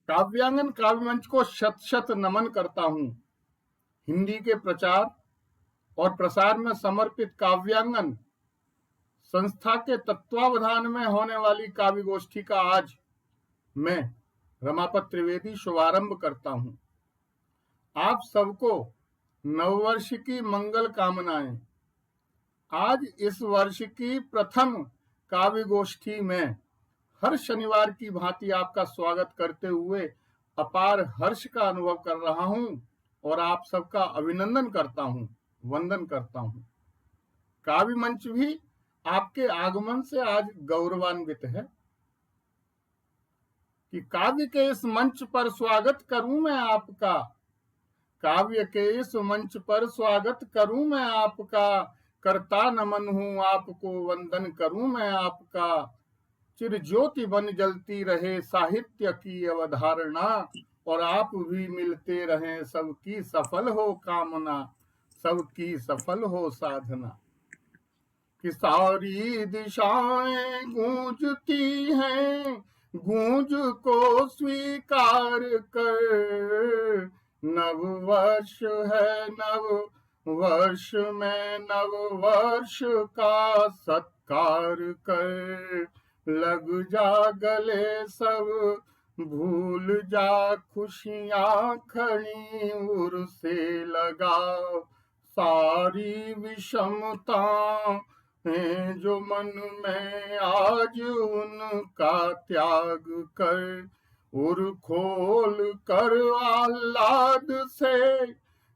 काव्यांगन काव्य मंच को शत शत नमन करता हूँ। हिंदी के प्रचार और प्रसार में समर्पित काव्यांगन संस्था के तत्वावधान में होने वाली काव्य गोष्ठी का आज मैं रमापत त्रिवेदी शुभारंभ करता हूँ। आप सबको नववर्ष की मंगल कामनाएं। आज इस वर्ष की प्रथम काव्य गोष्ठी में हर शनिवार की भांति आपका स्वागत करते हुए अपार हर्ष का अनुभव कर रहा हूं और आप सबका अभिनंदन करता हूं, वंदन करता हूं। काव्य मंच भी आपके आगमन से आज गौरवान्वित है कि काव्य के इस मंच पर स्वागत करूं मैं आपका, काव्य के इस मंच पर स्वागत करूं मैं आपका, करता नमन हूं आपको, वंदन करूं मैं आपका। चिर ज्योति बन जलती रहे साहित्य की अवधारणा, और आप भी मिलते रहें, सबकी सफल हो कामना, सबकी सफल हो साधना। कि सारी दिशाएं गूंजती हैं, गूंज को स्वीकार कर, नव वर्ष है नव वर्ष में नव वर्ष का सत्कार कर, लग जा गले सब भूल जा खुशियां खड़ी उर से लगाओ, सारी विषमता जो मन में आज उनका त्याग कर, उर खोल कर आह्लाद से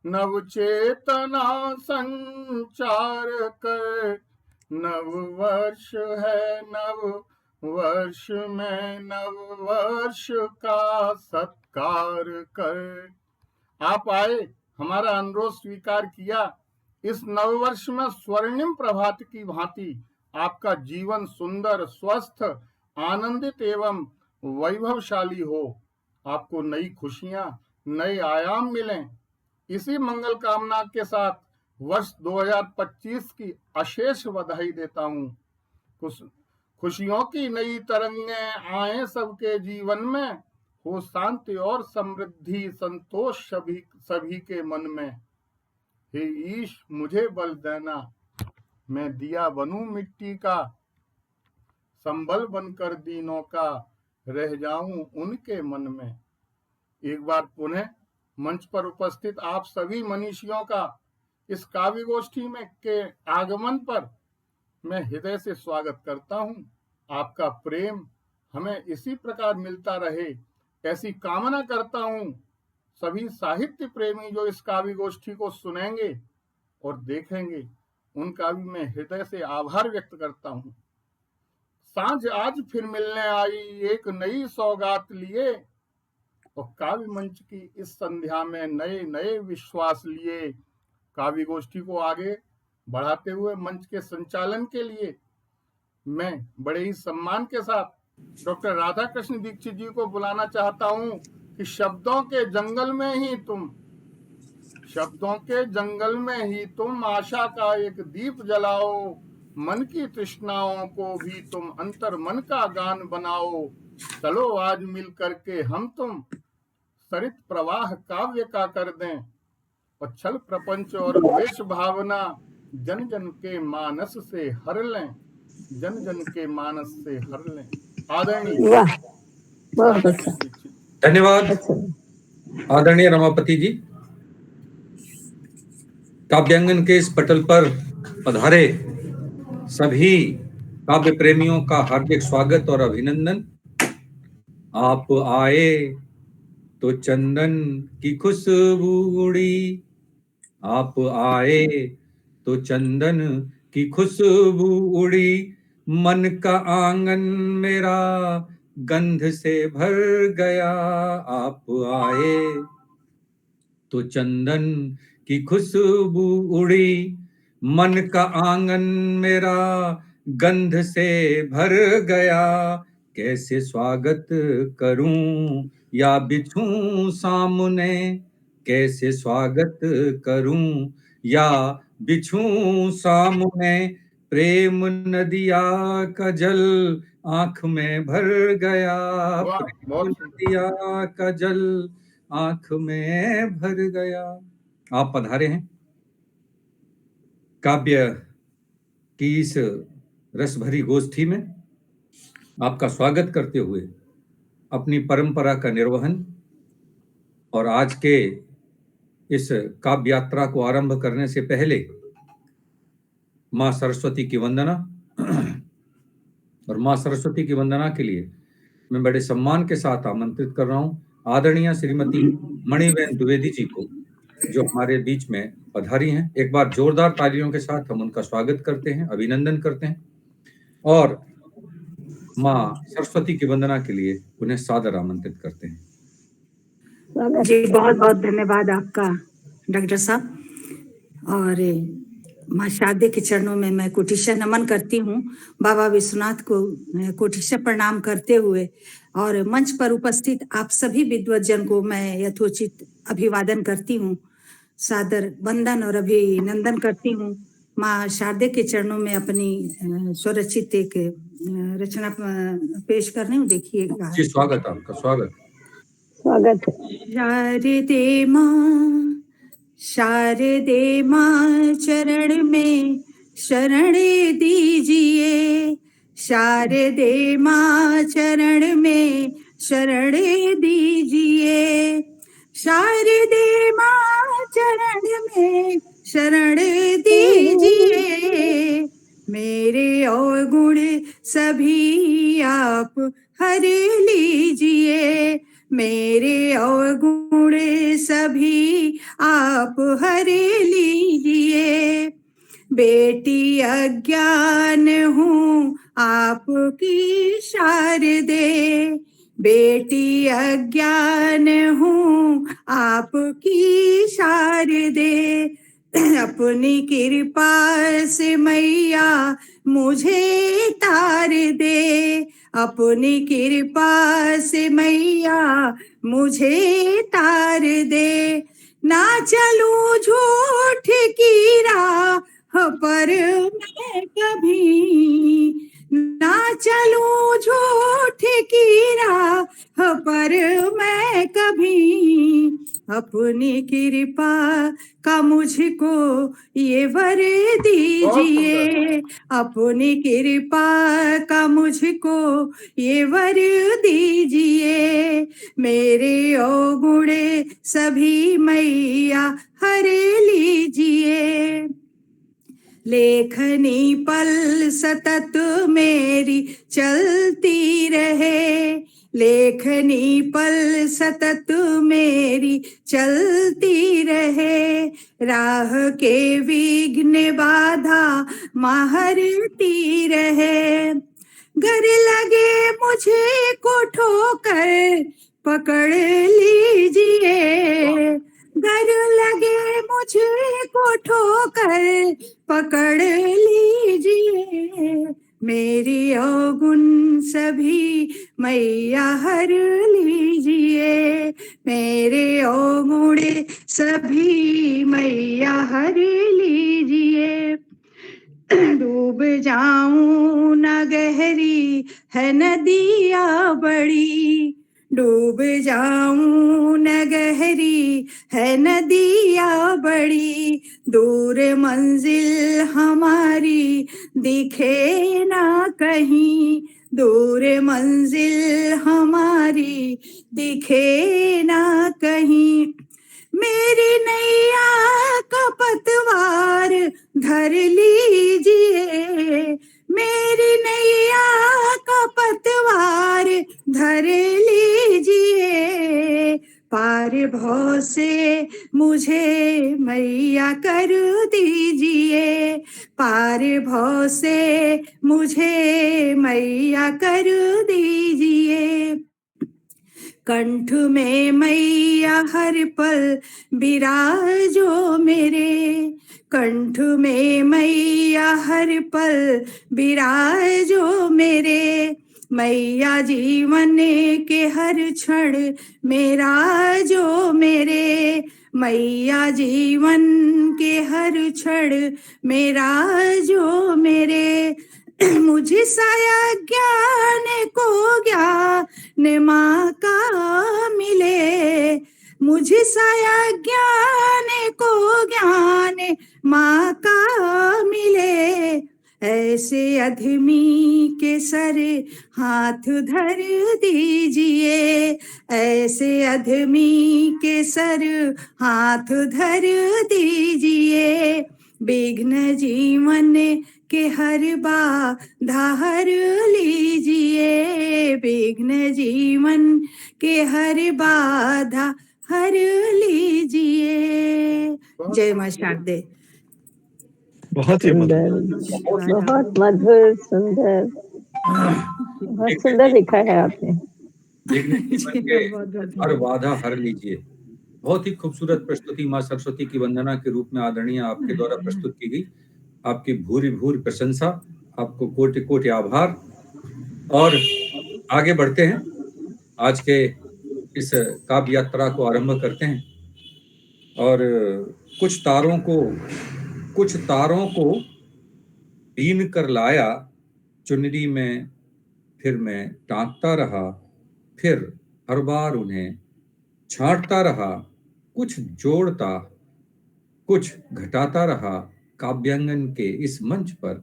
नव चेतना संचार कर, नव वर्ष है नव वर्ष में नव वर्ष का सत्कार कर। आप आए, हमारा अनुरोध स्वीकार किया। इस नववर्ष में स्वर्णिम प्रभात की भांति आपका जीवन सुंदर, स्वस्थ, आनंदित एवं वैभवशाली हो। आपको नई खुशियां, नए आयाम मिलें। इसी मंगल कामना के साथ वर्ष 2025 की अशेष बधाई देता हूँ। खुशियों की नई तरंगें आए सबके जीवन में, हो शांति और समृद्धि संतोष सभी के मन में। हे ईश मुझे बल देना, मैं दिया बनूं मिट्टी का, संबल बनकर दीनों का रह जाऊं उनके मन में। एक बार पुनः मंच पर उपस्थित आप सभी मनीषियों का इस काव्य गोष्ठी में के आगमन पर मैं हृदय से स्वागत करता हूं। आपका प्रेम हमें इसी प्रकार मिलता रहे, ऐसी कामना करता हूं। सभी साहित्य प्रेमी जो इस काव्य गोष्ठी को सुनेंगे और देखेंगे, उनका भी मैं हृदय से आभार व्यक्त करता हूं। सांझ आज फिर मिलने आई एक नई सौगात लिए, और काव्य मंच की इस संध्या में नए नए विश्वास लिए। काव्य गोष्ठी को आगे बढ़ाते हुए मंच के संचालन के लिए मैं बड़े ही सम्मान के साथ डॉक्टर राधा कृष्ण दीक्षित जी को बुलाना चाहता हूं कि शब्दों के जंगल में ही तुम, शब्दों के जंगल में ही तुम आशा का एक दीप जलाओ, मन की तृष्णाओं को भी तुम अंतर मन का गान बनाओ। चलो आज मिल करके हम तुम सरित प्रवाह काव्य का कर दें, और छल प्रपंच और द्वेष भावना जन जन के मानस से हर लें, जन जन के मानस से हर लें। आदरणीय धन्यवाद आदरणीय रमापति जी। काव्यांगन के इस पटल पर पधारे सभी काव्य प्रेमियों का हार्दिक स्वागत और अभिनंदन। आप आए तो चंदन की खुशबू उड़ी, आप आए तो चंदन की खुशबू उड़ी, मन का आंगन मेरा गंध से भर गया। आप आए तो चंदन की खुशबू उड़ी, मन का आंगन मेरा गंध से भर गया। कैसे स्वागत करूं या बिछूं सामने, कैसे स्वागत करूं या बिछूं सामने, प्रेम नदिया का जल आंख में भर गया, वाह, प्रेम बहुत सुंदर। नदिया का जल आंख में भर गया। आप पधारे हैं काव्य की इस रस भरी गोष्ठी में। आपका स्वागत करते हुए अपनी परंपरा का निर्वहन और आज के इस काव्य यात्रा को आरंभ करने से पहले माँ सरस्वती की वंदना, और माँ सरस्वती की वंदना के लिए मैं बड़े सम्मान के साथ आमंत्रित कर रहा हूं आदरणीय श्रीमती मणिबेन द्विवेदी जी को, जो हमारे बीच में पधारी हैं। एक बार जोरदार तालियों के साथ हम उनका स्वागत करते हैं, अभिनंदन करते हैं और माँ सरस्वती की वंदना के लिए उन्हें सादर आमंत्रित करते हैं। जी, बहुत बहुत धन्यवाद आपका डॉक्टर साहब। और माँ शारदे के चरणों में मैं कोटिशा नमन करती हूँ। बाबा विश्वनाथ को कोटिशा प्रणाम करते हुए और मंच पर उपस्थित आप सभी विद्वज्जन को मैं यथोचित अभिवादन करती हूँ, सादर वंदन और अभिनंदन करती हूँ। माँ शारदे के चरणों में अपनी स्वरचित एक रचना पेश कर रही हूँ, देखिएगा। जी, स्वागत आपका, स्वागत। शारदे माँ चरण में शरण दीजिए, शारदे माँ चरण में शरण दीजिए, शारदे माँ चरण में शरण दीजिए, मेरे अवगुण सभी आप हर लीजिए, मेरे अवगुण सभी आप हर लीजिए, बेटी अज्ञान हूँ आपकी शारदे, बेटी अज्ञान हूँ आपकी शारदे, अपनी कृपा से मैया मुझे तार दे, अपनी कृपा से मैया मुझे तार दे, ना चलूं झूठ की राह पर मैं कभी, ना चलूं झूठ की राह पर मैं कभी, अपनी कृपा का मुझको ये वर दीजिए, अपनी कृपा का मुझको ये वर दीजिए, मेरे अवगुण सभी मैया हर लीजिए, लेखनी पल सतत मेरी चलती रहे, लेखनी पल सतत मेरी चलती रहे, राह के विघ्न बाधा महरती रहे, घर लगे मुझे को ठोकर पकड़ लीजिए, घर लगे मुझे को ठोकर पकड़ लीजिए, मेरी अवगुण सभी मैया हर लीजिए, मेरे अवगुण सभी मैया हर लीजिए, डूब जाऊं न गहरी है नदिया बड़ी, डूब जाऊं न गहरी है नदिया बड़ी, दूर मंजिल हमारी दिखे ना कहीं, दूर मंजिल हमारी दिखे ना कहीं, मेरी नैया का पतवार धर लीजिए, मेरी नैया का पतवार धर लीजिए, पार भव से मुझे मैया कर दीजिए, पार भव से मुझे मैया कर दीजिए, कंठ में मैया हर पल बिराजो मेरे, कंठ में मैया हर पल बिराजो मेरे, मैया जीवन के हर क्षण मेरा जो मेरे, मैया जीवन के हर क्षण मेरा जो मेरे मुझे साया ज्ञान को ज्ञान माँ का मिले, मुझे साया ज्ञान को ज्ञान माँ का मिले, ऐसे अधमी के सर हाथ धर दीजिए, ऐसे अधमी के सर हाथ धर दीजिए, विघ्न जीवन के हर बाधा हर लीजिए, विघ्न जीवन के हर बाधा हर लीजिए। जय मां शारदे। बहुत ही सुंदर, मधुर। बहुत मधुर, सुंदर, बहुत सुंदर लिखा है आपने। विघ्न जीवन के हर बाधा हर लीजिए। बहुत ही खूबसूरत प्रस्तुति माँ सरस्वती की वंदना के रूप में आदरणीय आपके द्वारा प्रस्तुत की गई। आपकी भूरी भूरी प्रशंसा, आपको कोटि कोटि आभार। और आगे बढ़ते हैं, आज के इस काव्य यात्रा को आरंभ करते हैं। और कुछ तारों को बीन कर लाया चुनरी में, फिर मैं टांकता रहा, फिर हर बार उन्हें छांटता रहा, कुछ जोड़ता कुछ घटाता रहा, काव्यांगन के इस मंच पर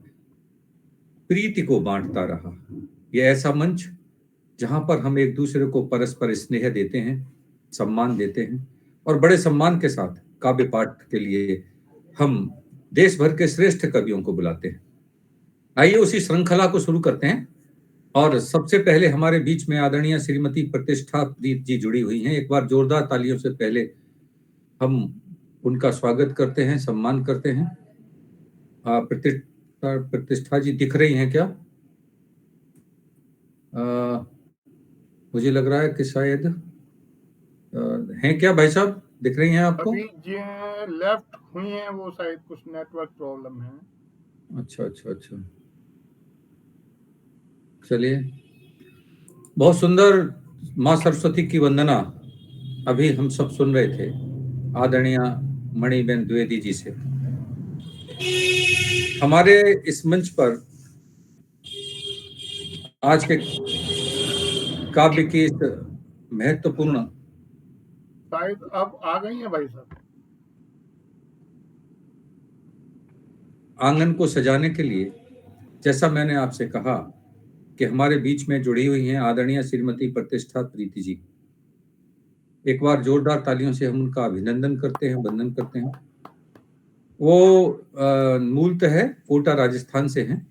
प्रीति को बांटता रहा। यह ऐसा मंच जहां पर हम एक दूसरे को परस्पर स्नेह देते हैं, सम्मान देते हैं, और बड़े सम्मान के साथ काव्य पाठ के लिए हम देश भर के श्रेष्ठ कवियों को बुलाते हैं। आइए उसी श्रृंखला को शुरू करते हैं। और सबसे पहले हमारे बीच में आदरणीय श्रीमती प्रतिष्ठा प्रीत जी जुड़ी हुई हैं। एक बार जोरदार तालियों से पहले हम उनका स्वागत करते हैं, सम्मान करते हैं। प्रतिष्ठा जी दिख रही हैं क्या? मुझे लग रहा है कि शायद हैं क्या भाई साहब, दिख रही हैं आपको? अभी लेफ्ट हुई हैं, वो शायद कुछ नेटवर्क प्रॉब्लम है। अच्छा, चलिए। बहुत सुंदर माँ सरस्वती की वंदना अभी हम सब सुन रहे थे आदरणीय मणिबेन द्विवेदी जी से। हमारे इस मंच पर आज के काव्य की इस महत्वपूर्ण, शायद अब आ गई है भाई साहब, आंगन को सजाने के लिए, जैसा मैंने आपसे कहा कि हमारे बीच में जुड़ी हुई हैं आदरणीय श्रीमती प्रतिष्ठा प्रीति जी। एक बार जोरदार तालियों से हम उनका अभिनंदन करते हैं, वंदन करते हैं। वो मूलतः कोटा राजस्थान से हैं।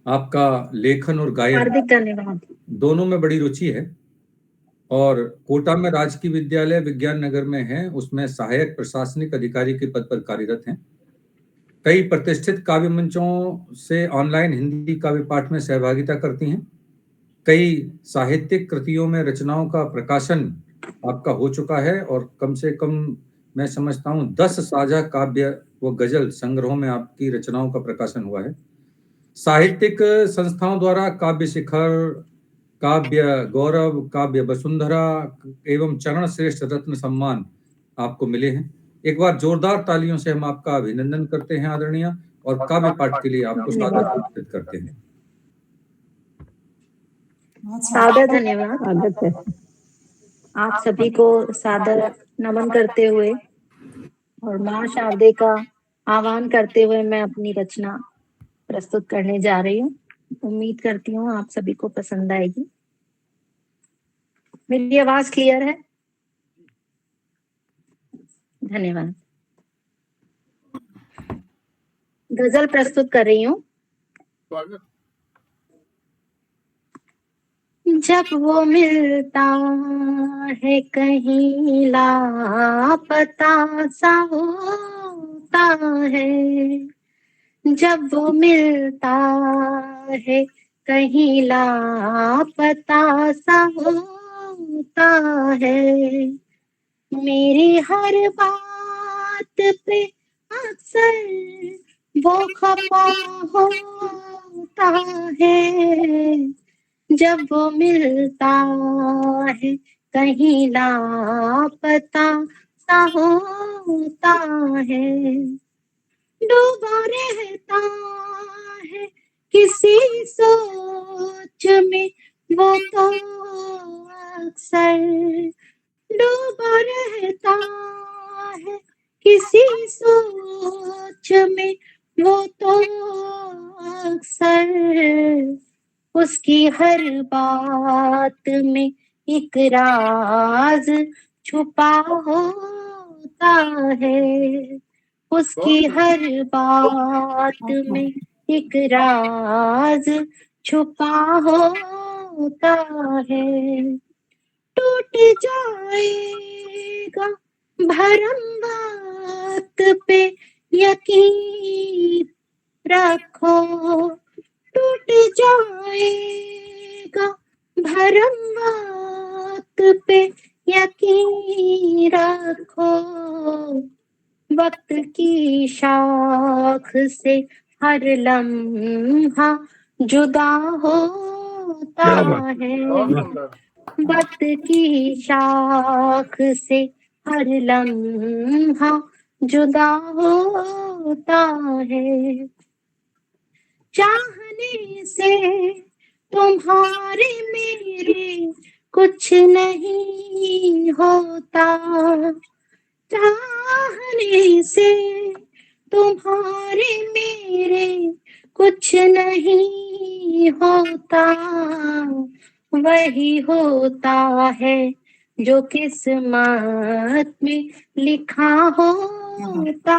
आपका लेखन और गायन दोनों में बड़ी रुचि है, और कोटा में राजकीय विद्यालय विज्ञान नगर में है, उसमें सहायक प्रशासनिक अधिकारी के पद पर कार्यरत हैं। कई प्रतिष्ठित काव्य मंचों से ऑनलाइन हिंदी काव्य पाठ में सहभागिता करती हैं। कई साहित्यिक कृतियों में रचनाओं का प्रकाशन आपका हो चुका है, और कम से कम मैं समझता हूँ 10 साझा काव्य व गजल संग्रहों में आपकी रचनाओं का प्रकाशन हुआ है। साहित्यिक संस्थाओं द्वारा काव्य शिखर, काव्य गौरव, काव्य वसुंधरा एवं चरण श्रेष्ठ रत्न सम्मान आपको मिले हैं। एक बार जोरदार तालियों से हम आपका अभिनंदन करते हैं आदरणीय, और काव्य पाठ के लिए आपको स्वागत करते हैं। सादर धन्यवाद। आप सभी को सादर नमन करते हुए और माँ शारदे का आह्वान करते हुए मैं अपनी रचना प्रस्तुत करने जा रही हूँ। उम्मीद करती हूँ आप सभी को पसंद आएगी। मेरी आवाज क्लियर है? धन्यवाद। गजल प्रस्तुत कर रही हूँ। स्वागत। जब वो मिलता है कहीं लापता सा होता है, जब वो मिलता है कहीं लापता सा होता है, मेरी हर बात पे अक्सर वो खफा होता है, जब वो मिलता है कहीं लापता सा होता है। डूबा रहता है किसी सोच में वो तो अक्सर, डूबा रहता है किसी सोच में वो तो अक्सर। उसकी हर बात में एक राज छुपा होता है। उसकी हर बात में एक राज छुपा होता है। टूट जाएगा भरम बात पे यकीन रखो, टूट जाएगा भरम बात पे यकीन रखो। वक्त की शाख से हर लम्हा जुदा होता क्या बात। है। बहुत सुंदर। वक्त की शाख से हर लम्हा जुदा होता है। चाहने से तुम्हारे मेरे कुछ नहीं होता, चाहने से तुम्हारे मेरे कुछ नहीं होता। वही होता है जो किस्मत में लिखा होता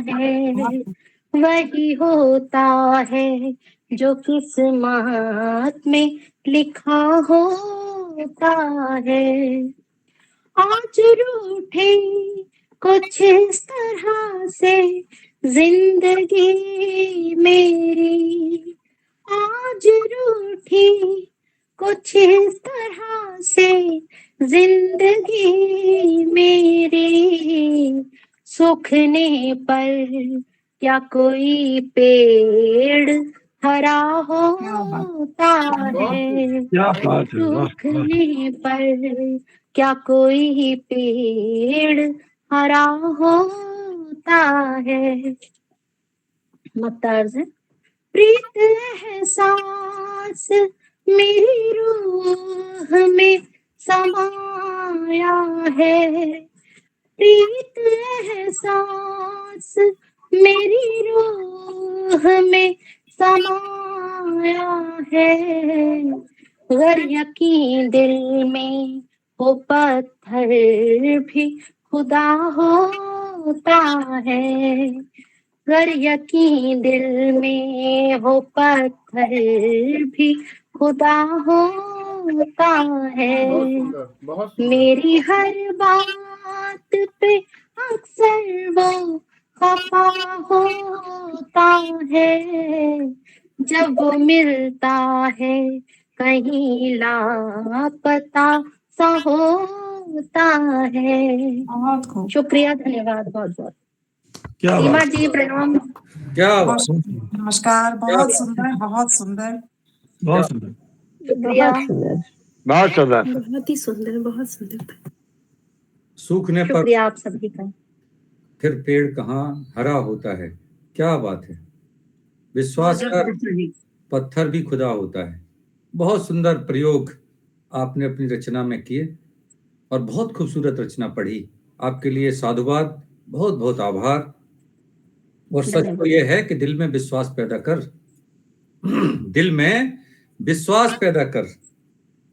है। वही होता है जो किस्मत में लिखा होता है। आज रूठे कुछ इस तरह से जिंदगी मेरी, आज रूठी कुछ इस तरह से जिंदगी मेरी। सूखने पर क्या कोई पेड़ हरा होता है। क्या बात है, वाह वाह। सूखने पर क्या कोई पेड़ हरा होता है। मतार्ज है। प्रीत एहसास मेरी रूह में समाया है। प्रीत एहसास मेरी रूह में समाया है। अगर यकीन दिल में हो पत्थर भी खुदा होता है। अगर यकीन दिल में हो पत्थर भी खुदा होता है। बहुत सुंदर, बहुत सुंदर। मेरी हर बात पे अक्सर वो खफा होता है। जब वो मिलता है कहीं लापता सा होता है। शुक्रिया, धन्यवाद बहुत बहुत। क्या सीमा बात। जी प्रणाम। क्या बात। नमस्कार। बहुत सुंदर, बहुत सुंदर। बहुत सुंदर, शुक्रिया। बहुत सुंदर। बहुत सुंदर। बहुत ही सुंदर, बहुत सुंदर। सूखने पर शुक्रिया आप सभी का। फिर पेड़ कहाँ हरा होता है। क्या बात है। विश्वास कर पत्थर भी खुदा होता है। बहुत सुंदर प्रयोग आपने अपनी रचना में किए और बहुत खूबसूरत रचना पढ़ी। आपके लिए साधुवाद, बहुत बहुत आभार। और सच तो यह है कि दिल में विश्वास पैदा कर, दिल में विश्वास पैदा कर,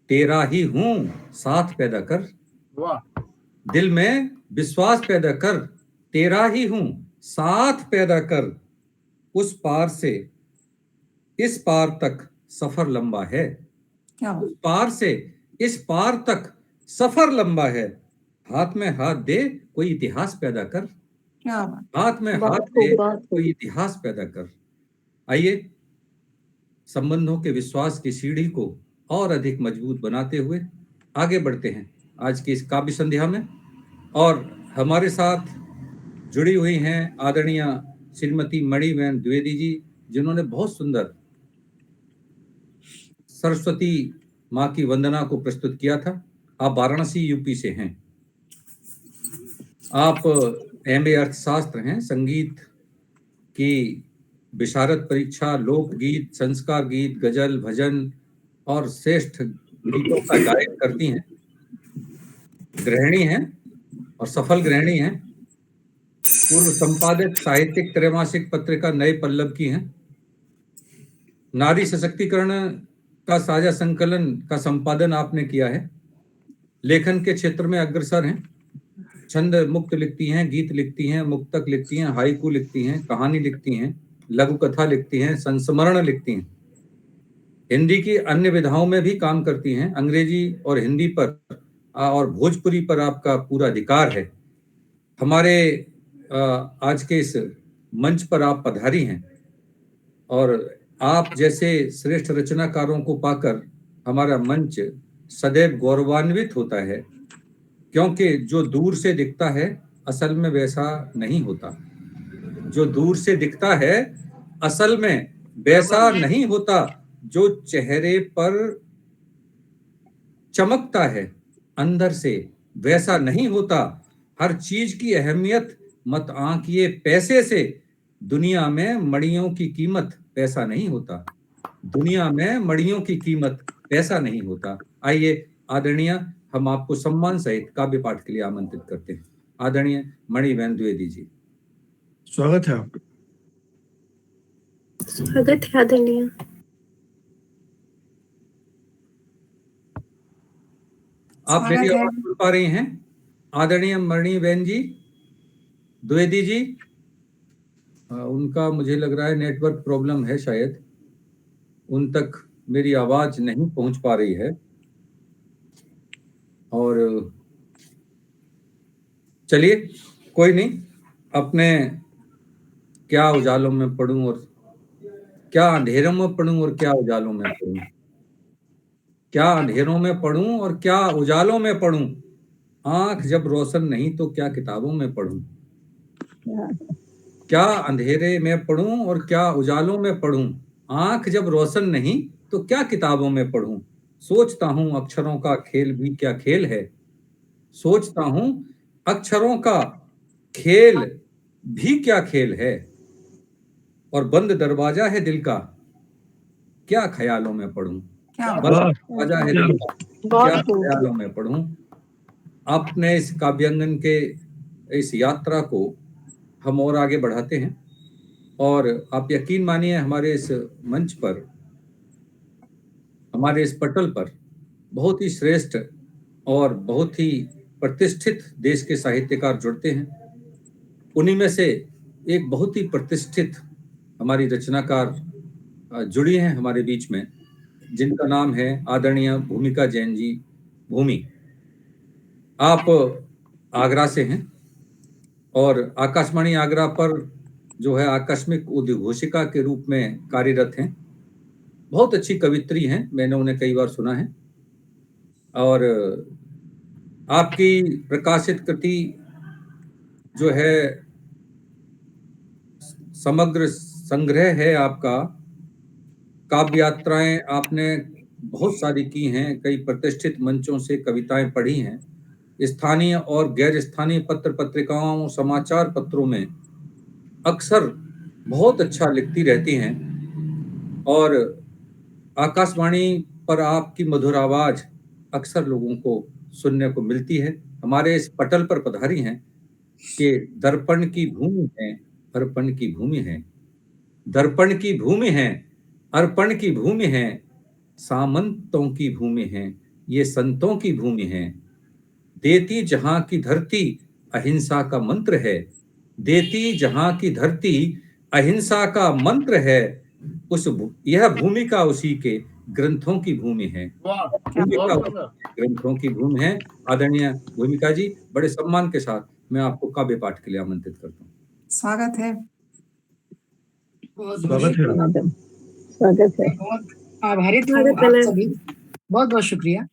तेरा ही हूं साथ पैदा कर। वाह। दिल में विश्वास पैदा कर, तेरा ही हूं साथ पैदा कर। उस पार से इस पार तक सफर लंबा है। उस पार से इस पार तक सफर लंबा है। हाथ में हाथ दे कोई इतिहास पैदा कर। हाथ में हाथ दे कोई इतिहास पैदा कर। आइए संबंधों के विश्वास की सीढ़ी को और अधिक मजबूत बनाते हुए आगे बढ़ते हैं आज की इस काव्य संध्या में। और हमारे साथ जुड़ी हुई हैं आदरणीय श्रीमती मणिबेन द्विवेदी जी, जिन्होंने बहुत सुंदर सरस्वती माँ की वंदना को प्रस्तुत किया था। आप वाराणसी यूपी से हैं। आप MA अर्थशास्त्र हैं, संगीत की विशारद परीक्षा, लोकगीत, संस्कार गीत, गजल, भजन और श्रेष्ठ गीतों का गायन करती हैं। गृहिणी हैं और सफल गृहिणी हैं। पूर्व संपादक साहित्यिक त्रैमासिक पत्रिका नए पल्लव की हैं। नारी सशक्तिकरण का साझा संकलन का संपादन आपने किया है। लेखन के क्षेत्र में अग्रसर हैं। छंद मुक्त लिखती हैं, गीत लिखती हैं, मुक्तक लिखती हैं, हाइकू लिखती हैं, कहानी लिखती हैं, लघु कथा लिखती हैं, संस्मरण लिखती हैं। हिंदी की अन्य विधाओं में भी काम करती हैं। अंग्रेजी और हिंदी पर और भोजपुरी पर आपका पूरा अधिकार है। हमारे आज के इस मंच पर आप पधारी हैं और आप जैसे श्रेष्ठ रचनाकारों को पाकर हमारा मंच सदैव गौरवान्वित होता है, क्योंकि जो दूर से दिखता है असल में वैसा नहीं होता। जो दूर से दिखता है असल में वैसा नहीं होता। जो चेहरे पर चमकता है अंदर से वैसा नहीं होता। हर चीज की अहमियत मत आंकिए पैसे से। दुनिया में मड़ियों की कीमत पैसा नहीं होता। दुनिया में मड़ियों की कीमत पैसा नहीं होता। आइए आदरणीय, हम आपको सम्मान सहित काव्य पाठ के लिए आमंत्रित करते हैं। आदरणीय मणिबेन द्विवेदी जी, स्वागत है आपका। स्वागत है आदरणीय। आप मेरी आवाज सुन पा रही हैं? आदरणीय मणिबेन जी, द्विवेदी जी, उनका मुझे लग रहा है नेटवर्क प्रॉब्लम है, शायद उन तक मेरी आवाज नहीं पहुंच पा रही है। और चलिए कोई नहीं, अपने क्या उजालों में पढ़ूं और क्या अंधेरों में पढ़ूं और क्या उजालों में पढ़ूं, क्या अंधेरों में पढ़ूं और क्या उजालों में पढ़ूं। आंख जब रोशन नहीं तो क्या किताबों में पढ़ूं। क्या अंधेरे में पढ़ूं और क्या उजालों में पढ़ूं। आंख जब रोशन नहीं तो क्या किताबों में पढ़ूं। सोचता हूं अक्षरों का खेल भी क्या खेल है। सोचता हूं अक्षरों का खेल भी क्या खेल है। और बंद दरवाजा है दिल का, क्या ख्यालों में पढ़ूं। बंद दरवाजा है दिल का, क्या ख्यालों में पढ़ूं। आपने इस काव्यांगन के इस यात्रा को हम और आगे बढ़ाते हैं। और आप यकीन मानिए, हमारे इस मंच पर, हमारे इस पटल पर बहुत ही श्रेष्ठ और बहुत ही प्रतिष्ठित देश के साहित्यकार जुड़ते हैं। उन्हीं में से एक बहुत ही प्रतिष्ठित हमारी रचनाकार जुड़ी हैं हमारे बीच में, जिनका नाम है आदरणीय भूमिका जैन जी। भूमि, आप आगरा से हैं और आकाशवाणी आगरा पर जो है आकस्मिक उद्घोषिका के रूप में कार्यरत हैं। बहुत अच्छी कवित्री हैं, मैंने उन्हें कई बार सुना है। और आपकी प्रकाशित कृति जो है समग्र संग्रह है आपका। काव्य यात्राएं आपने बहुत सारी की हैं, कई प्रतिष्ठित मंचों से कविताएं पढ़ी हैं। स्थानीय और गैर स्थानीय पत्र पत्रिकाओं, समाचार पत्रों में अक्सर बहुत अच्छा लिखती रहती हैं। और आकाशवाणी पर आपकी मधुर आवाज अक्सर लोगों को सुनने को मिलती है। हमारे इस पटल पर पधारी हैं कि दर्पण की भूमि है, अर्पण की भूमि है। दर्पण की भूमि है, अर्पण की भूमि है। सामंतों की भूमि है, ये संतों की भूमि है। देती जहां की धरती अहिंसा का मंत्र है। देती जहां की धरती अहिंसा का मंत्र है। यह भूमिका उसी के ग्रंथों की भूमि है। भूमिका ग्रंथों की भूमि है। आदरणीय भूमिका जी, बड़े सम्मान के साथ मैं आपको काव्य पाठ के लिए आमंत्रित करता हूँ। स्वागत है। स्वागत है। आभारित हूँ आप सभी, बहुत बहुत शुक्रिया।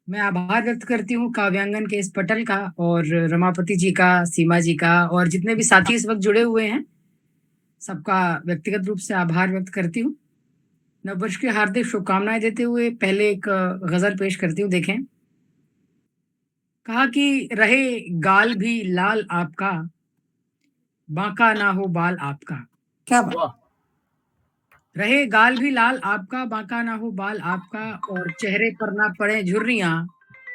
मैं आभार व्यक्त करती हूँ काव्यांगन के इस पटल का और रमापति जी का, सीमा जी का और जितने भी साथी इस वक्त जुड़े हुए हैं, सबका व्यक्तिगत रूप से आभार व्यक्त करती हूँ। नववर्ष की हार्दिक शुभकामनाएं देते हुए पहले एक गजल पेश करती हूँ। देखें, कहा कि रहे गाल भी लाल आपका, बांका ना हो बाल आपका। क्या बात। वाह रहे गाल भी लाल आपका, बांका ना हो बाल आपका, और चेहरे पर ना पड़े झुर्रियां,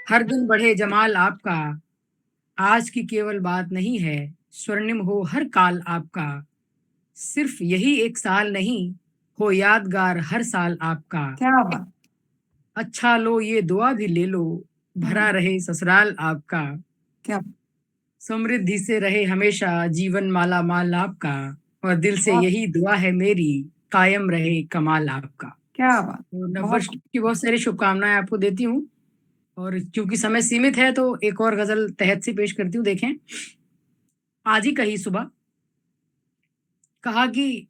हर दिन बढ़े जमाल आपका। आज की केवल बात नहीं है, स्वर्णिम हो हर काल आपका। सिर्फ यही एक साल नहीं, हो यादगार हर साल आपका। क्या बात। अच्छा लो ये दुआ भी ले लो, भरा रहे ससुराल आपका। क्या समृद्धि से रहे हमेशा जीवन माला माल आपका, और दिल से बहुत- यही दुआ है मेरी, कायम रहे कमाल आपका। क्या बात। तो बहुत नववर्ष की बहुत सारी शुभकामनाएं आपको देती हूँ, और क्योंकि समय सीमित है तो एक और गजल तहत से पेश करती हूँ। देखें, आज ही कही सुबह, कहा कि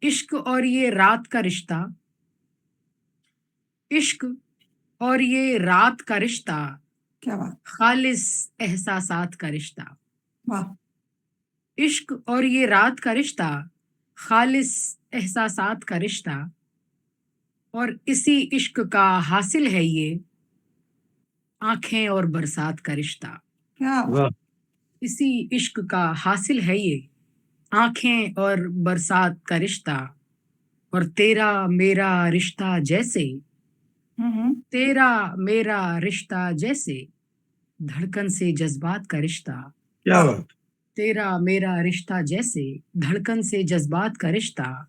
इश्क और ये रात का रिश्ता, इश्क और ये रात का रिश्ता, क्या बात। खालिस एहसासात का रिश्ता। वाह। इश्क और ये रात का रिश्ता, खालिस एहसासात का रिश्ता, और इसी इश्क का हासिल है ये, आंखें और बरसात का रिश्ता। क्या बात। वाह इसी इश्क का हासिल है ये, आंखें और बरसात का रिश्ता। और तेरा मेरा रिश्ता जैसे, तेरा मेरा रिश्ता जैसे, धड़कन से जज्बात का रिश्ता। क्या बात। तेरा मेरा रिश्ता जैसे, धड़कन से जज्बात का रिश्ता।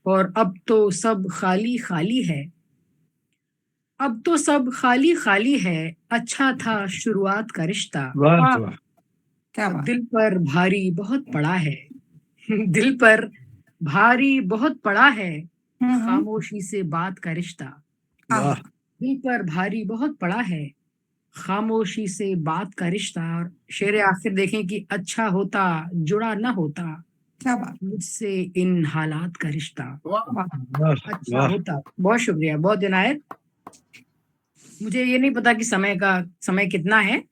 और अब तो सब खाली खाली है, अब तो सब खाली खाली है, अच्छा था शुरुआत का रिश्ता। वाह वाह। क्या बात। दिल पर भारी बहुत पड़ा है, दिल पर भारी बहुत पड़ा है, खामोशी से बात का रिश्ता। वाह दिल पर भारी बहुत पड़ा है, खामोशी से बात का रिश्ता। और शेर आखिर देखें कि अच्छा होता जुड़ा न होता, क्या बात। मुझसे इन हालात का रिश्ता। वाह वाह अच्छा वाह। होता। बहुत शुक्रिया, बहुत इनायत। मुझे ये नहीं पता कि समय कितना है।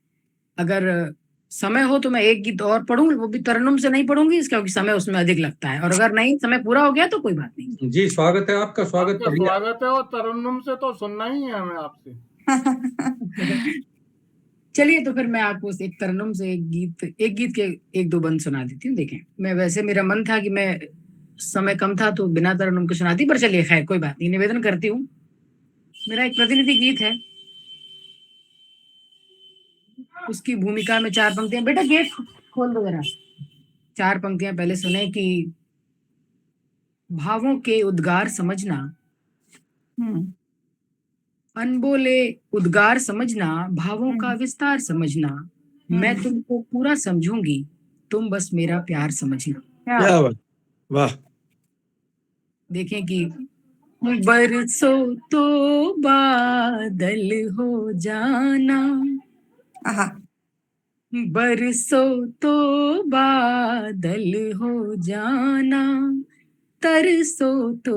अगर समय हो तो मैं एक गीत और पढ़ूं, वो भी तरन्नुम से नहीं पढ़ूंगी क्योंकि समय उसमें अधिक लगता है, और अगर नहीं समय पूरा हो गया तो कोई बात नहीं। जी स्वागत है आपका, स्वागत आपका करिए। स्वागत है, और तरन्नुम से तो सुनना ही है हमें आपसे। चलिए, तो फिर मैं आपको एक तरन्नुम से एक गीत के एक दो बंद सुना देती हूँ। देखें, मैं वैसे मेरा मन था कि मैं समय कम था तो बिना तरन्नुम के सुनाती, पर चलिए खैर कोई बात नहीं, निवेदन करती हूँ। मेरा एक प्रतिनिधि गीत है, उसकी भूमिका में 4 पंक्तियां। बेटा गेट खोल दो जरा। 4 पंक्तियां पहले सुने कि भावों के उद्गार समझना, अनबोले उद्गार समझना, भावों का विस्तार समझना, मैं तुमको पूरा समझूंगी, तुम बस मेरा प्यार समझना। क्या बात। वाह। देखें कि बरसों तो बादल हो जाना, बरसों तो बादल हो जाना, तरसो तो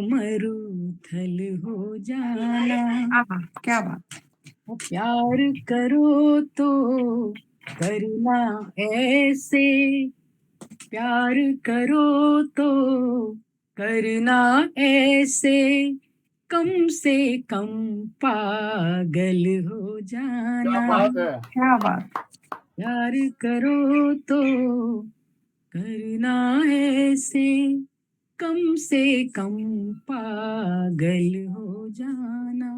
मरूथल हो जाना। क्या बात। प्यार करो तो करना ऐसे, प्यार करो तो करना ऐसे, कम से कम पागल हो क्या जाना। बात है। क्या बात। प्यार करो तो करना ऐसे, कम से कम पागल हो जाना।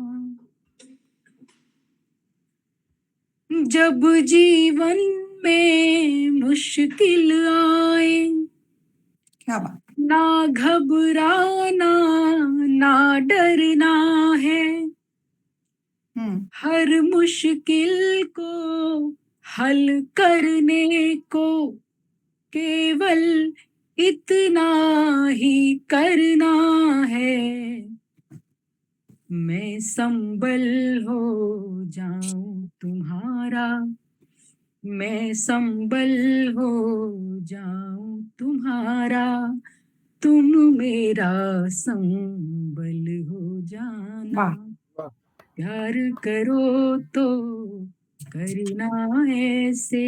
जब जीवन में मुश्किल आए, क्या बात। ना घबराना ना डरना है, हर मुश्किल को हल करने को केवल इतना ही करना है। मैं संबल हो जाऊं तुम्हारा, मैं संबल हो जाऊं तुम्हारा, तुम मेरा संबल हो जाना। प्यार करो तो करना ऐसे,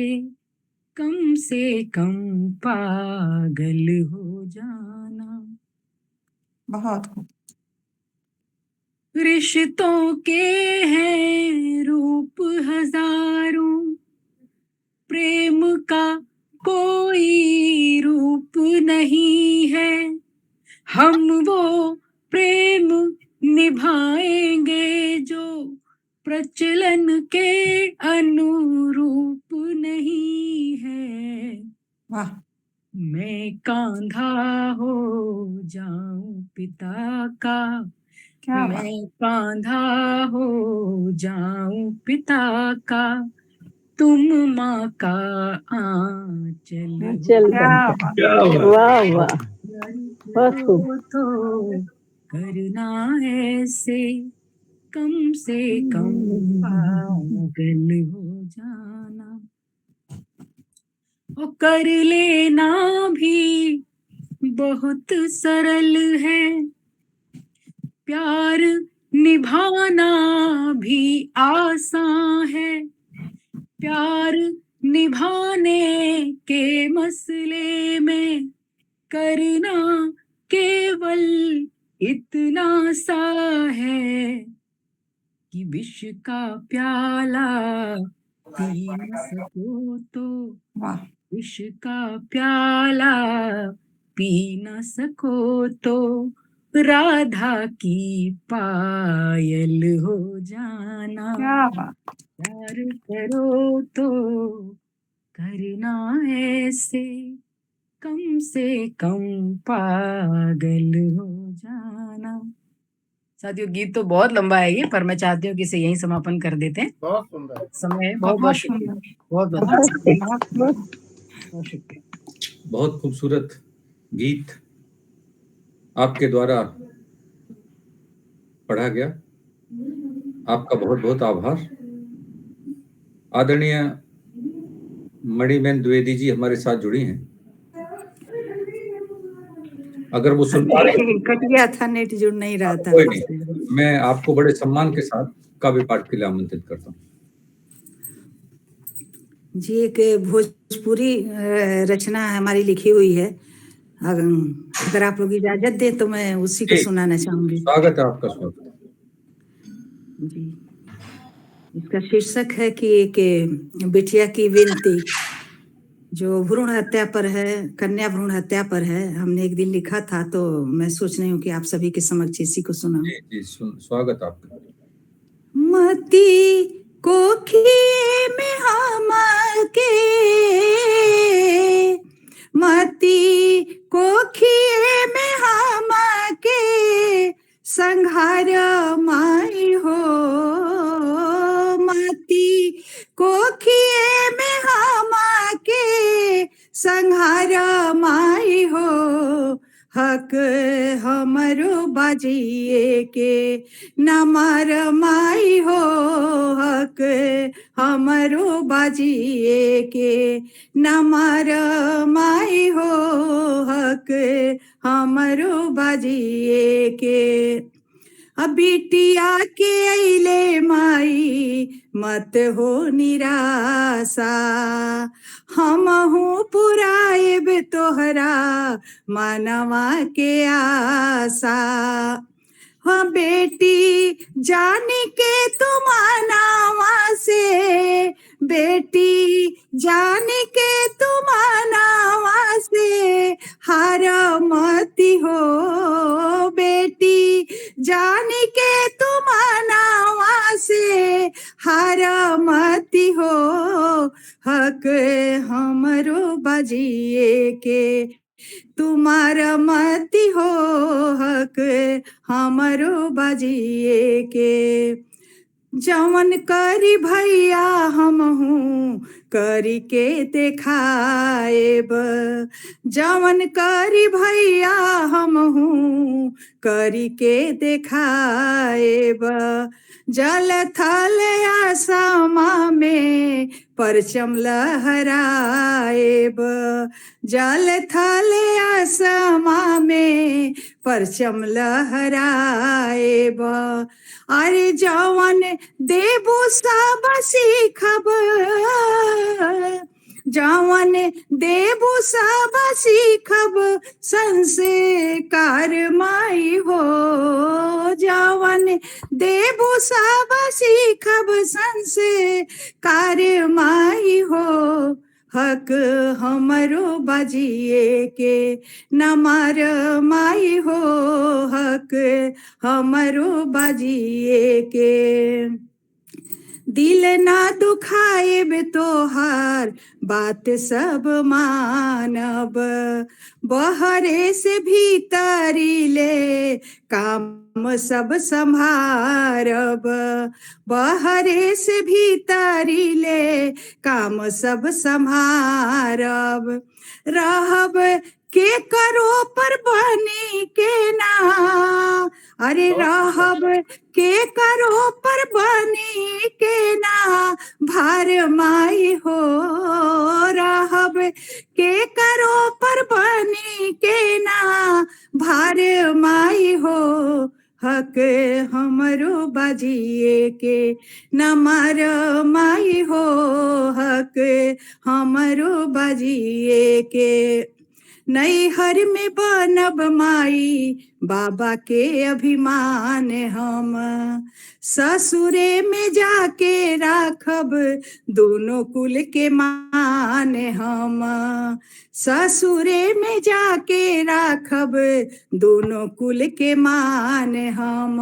कम से कम पागल हो जाना। बहुत खूब। रिश्तों के हैं रूप हजारों, प्रेम का कोई रूप नहीं है, हम वो प्रेम निभाएंगे जो प्रचलन के अनुरूप नहीं है। वाह मैं कांधा हो जाऊं पिता का, क्या बात मैं कांधा हो जाऊं पिता का, तुम माँ का आंचल चल क्या हो। बात क्या बात वाह वाह बहुत खूब तो करना ऐसे, कम से कम पागल हो जाना, और कर लेना भी बहुत सरल है, प्यार निभाना भी आसान है, प्यार निभाने के मसले में करना केवल इतना सा है कि विष का प्याला पी न सको तो, वाह विष का प्याला पी न सको तो राधा की पायल हो जाना, क्या बात प्यार करो तो करना ऐसे, कम से कम पागल हो जाना। साथियों गीत तो बहुत लंबा है ये, पर मैं चाहती हूँ कि इसे यहीं समापन कर देते हैं, बहुत सुंदर। समय है। बहुत बहुत शुक्रिया, सुंदर बहुत बहुत बहुत शुक्रिया, बहुत बहुत शुक्रिया। बहुत खूबसूरत गीत आपके द्वारा पढ़ा गया, आपका बहुत बहुत आभार। आदरणीय मणिबेन द्विवेदी जी हमारे साथ जुड़ी हैं, अगर वो सुन पा रही हैं, कट गया था, नेट जुड़ नहीं रहा था। कोई नहीं, मैं आपको बड़े सम्मान के साथ काव्य पाठ के लिए आमंत्रित करता हूँ। जी, एक भोजपुरी रचना हमारी लिखी हुई है, अगर आप लोग इजाजत दें तो मैं उसी को जी, सुनाना चाहूंगी। स्वागत है आपका, स्वागत है। जी, इसका शीर्षक है कि एक बिटिया की विनती, जो भ्रूण हत्या पर है, कन्या भ्रूण हत्या पर है। हमने एक दिन लिखा था, तो मैं सोच रही हूँ कि आप सभी के समक्ष इसी को सुनाऊं। जी जी, स्वागत आपका। मती कोखिए में हम के, मती कोखिए में हम के संघार माई हो, मती कोखिए में हम के संघार माई हो, हक हमरो बाजिए के नमर माई हो, हक हमरो बाजिए के नमर माई हो, हक हमरो बाजिए के। बिटिया के अइले माई मत हो निराशा, हमहू पुराएब तोहरा मनवा के आशा। हाँ बेटी जान के तुम नावा से, बेटी जान के तुम नावा से हार मती हो, बेटी जान के तुम नावा से हार मती हो, हक हमरो बाजिए के तुम्हारा मती हो, हक हमरो बाजिए के। जवन करी भैया हमहू करी के देखाएब, जवन करी भैया हमहू करी के देखाएब। जल थल आसमा में परचम लहराएब, जल थल आसमा में परचम लहराएब। अरे जवन देबू सब सीखब, जवन देबु सब सीखब संस्कार माई हो, जवन देबु सब सीखब संस्कार माई हो, हक हमरो बजिए के नमर माई हो, हक हमरो बजिए के। दिल ना दुखाएब तोहार बात सब मानब, बहरे से भीतरी ले काम सब संभारब, बहरे से भीतरी ले काम सब संभारब। रहब के करो पर बनी के ना, अरे रहब के करो पर बनी के ना भार माई हो, रहब के करो पर बनी के ना भार माई हो, हक हमरो बजिए के नमर माई हो, हक हमरो बजिए के। नैहर में बनब माई बाबा के अभिमान हम, ससुरे में जाके राखब दोनों कुल के मान हम, ससुरे में जाके राखब दोनों कुल के मान हम।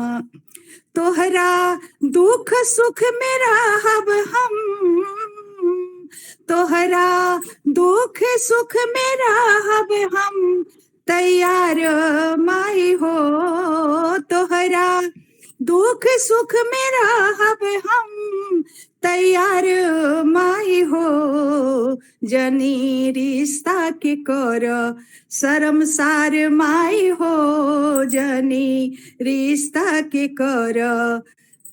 तोहरा दुख सुख में रहब हम, तोहरा दुख सुख में रहब हम तैयार माई हो, तोहरा दुख सुख में रहब हम तैयार माई हो। जनी रिश्ता के कर शर्मसार माई हो, जनी रिश्ता के कर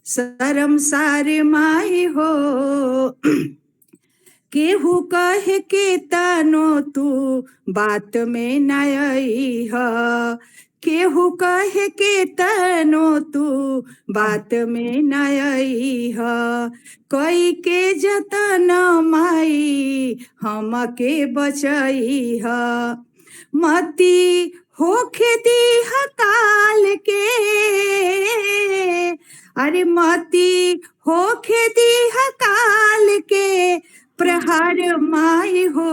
शर्मसार माई हो। केहू कहे के तनो तू बात में न अइह, केहू कहे के तनो तू बात में न अइह, कई के जतन माई हमके बचइह। मती होखे दीह काल के, अरे मती होखे दीह काल के प्रहार माई हो,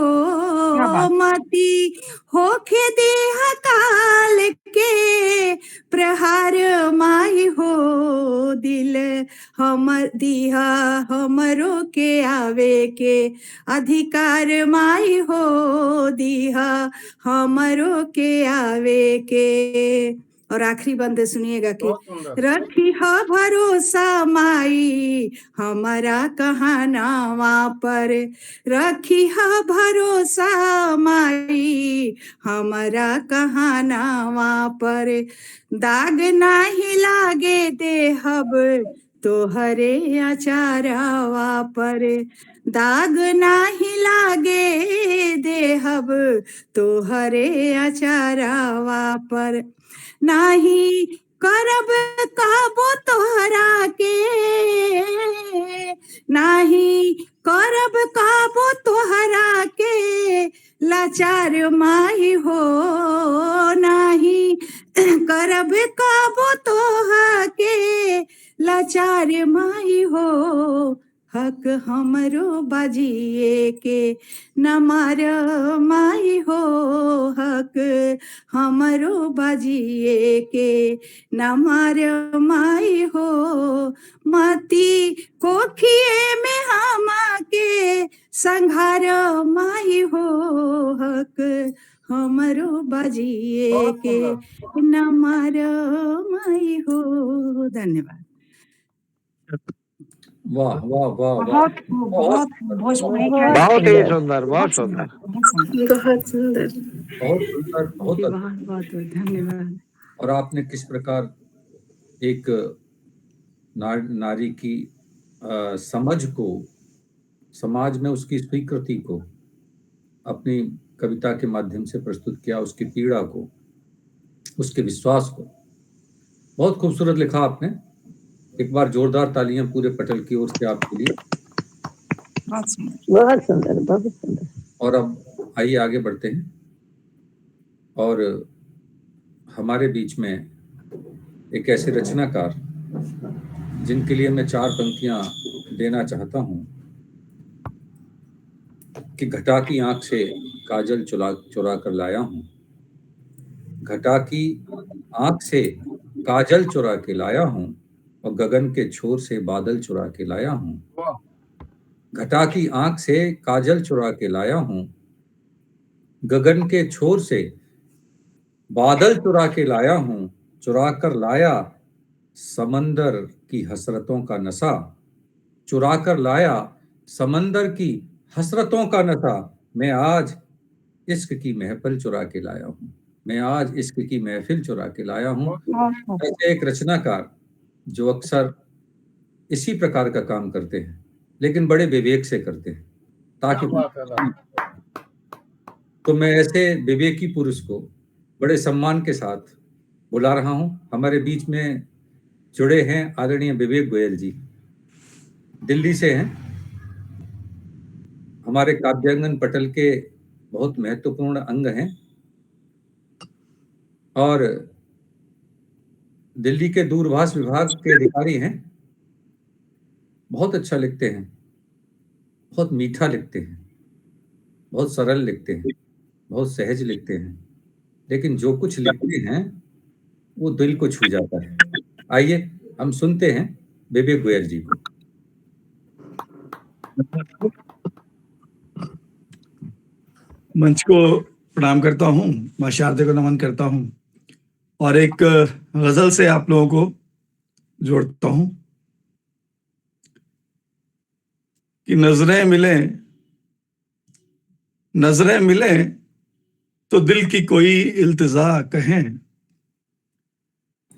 मती होखे देह काल के प्रहार माई हो। दिल हमर दिहा हमरो के आवे के अधिकार माई हो, दिहा हमरो के आवे के। और आखिरी बंद सुनिएगा कि रखी हा भरोसा माई हमारा कहानावा पर, रखी हा भरोसा माई हमारा कहानावा पर, दाग नाही लागे देहब तोहरे अचारावा पर, दाग नाही लागे देहब तोहरे अचारावा पर। नाही करब काबो तोहरा के, नाही करब काबो तोहरा के लाचार माई हो, नाही करब काबो तोहरा के लाचार माई हो। हक हमरो बाजिए के नमर माई हो, हक हमरो बाजिए के नमर माई हो। मती कोखिए में हमा के संघार माई हो, हक हमरो बाजिए के नमर माई हो। धन्यवाद। वाह वाह वाह वाह, बहुत बहुत भोजपुरी का बहुत ही सुंदर, बहुत सुंदर। बहुत सुंदर। बहुत सुंदर, बहुत अच्छा। बहुत बहुत धन्यवाद। और आपने किस प्रकार एक नारी की समझ को, समाज में उसकी स्वीकृति को अपनी कविता के माध्यम से प्रस्तुत किया, उसकी पीड़ा को, उसके विश्वास को। बहुत खूबसूरत लिखा आपने। एक बार जोरदार तालियां पूरे पटल की ओर से आपके लिए। बहुत सुंदर। बहुत सुंदर, बहुत सुंदर। और अब आइए आगे बढ़ते हैं और हमारे बीच में एक ऐसे रचनाकार जिनके लिए मैं 4 पंक्तियां देना चाहता हूं कि घटा की आंख से काजल चुरा कर लाया हूं, घटा की आंख से काजल चुरा के लाया हूं और गगन के छोर से बादल चुरा के लाया हूं। वाह, घटा की आंख से काजल चुरा के लाया हूं, गगन के छोर से बादल चुरा के लाया हूं, चुरा कर लाया समंदर की हसरतों का नशा, चुरा कर लाया समंदर की हसरतों का नशा। मैं आज इश्क की महफिल चुरा के लाया हूं, मैं आज इश्क की महफिल चुरा के लाया हूं। ऐसे एक रचनाकार जो अक्सर इसी प्रकार का काम करते हैं लेकिन बड़े विवेक से करते हैं ताकि क्या बात है साहब। तो मैं ऐसे विवेकी पुरुष को बड़े सम्मान के साथ बुला रहा हूं। हमारे बीच में जुड़े हैं आदरणीय विवेक गोयल जी, दिल्ली से हैं, हमारे काव्यांगन पटल के बहुत महत्वपूर्ण अंग हैं और दिल्ली के दूरभाष विभाग के अधिकारी हैं। बहुत अच्छा लिखते हैं, बहुत मीठा लिखते हैं, बहुत सरल लिखते हैं, बहुत सहज लिखते हैं, लेकिन जो कुछ लिखते हैं वो दिल को छू जाता है। आइए हम सुनते हैं विवेक गोयल जी को। मंच को प्रणाम करता हूँ, मां शारदे को नमन करता हूँ और एक गजल से आप लोगों को जोड़ता हूँ कि नजरें मिले तो दिल की कोई इल्तिजा कहें।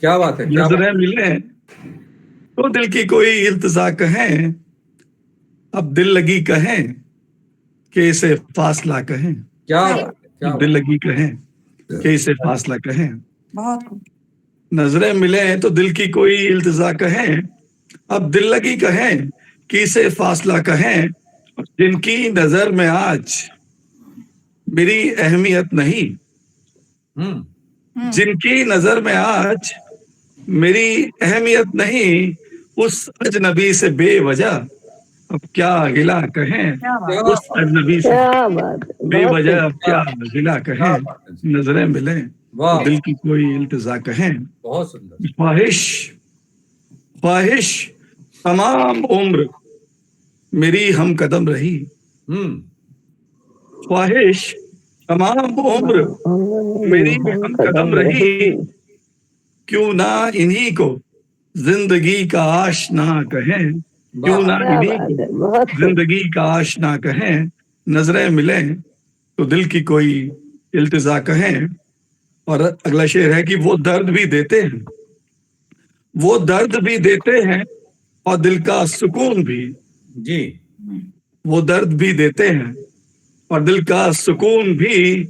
क्या बात है, नजरें मिले तो दिल की कोई इल्तिजा कहें, अब दिल लगी कहें कि इसे फासला कहें। क्या बात है, क्या दिल लगी कहें कि इसे फासला कहें। बहुत नजरें मिले तो दिल की कोई इल्तिजा कहें, अब दिल लगी कहें कि इसे फासला कहें। जिनकी नजर में आज मेरी अहमियत नहीं, जिनकी नजर में आज मेरी अहमियत नहीं, उस अजनबी से बेवजह अब क्या गिला कहें। उस अजनबी से बेवजह अब क्या गिला कहें। नजरें मिले तो दिल की कोई इल्तिजा कहें। बहुत सुंदर। ख्वाहिश तमाम उम्र मेरी हम कदम रही, ख्वाहिश तमाम उम्र मेरी हम कदम रही, क्यों ना इन्हीं को जिंदगी का आशना कहें, क्यों ना इन्हीं को जिंदगी का आशना कहें। नजरें मिले तो दिल की कोई इल्तिजा कहें। और अगला शेर है कि वो दर्द भी देते हैं, वो दर्द भी देते हैं और दिल का सुकून भी। जी, वो दर्द भी देते हैं और दिल का सुकून भी।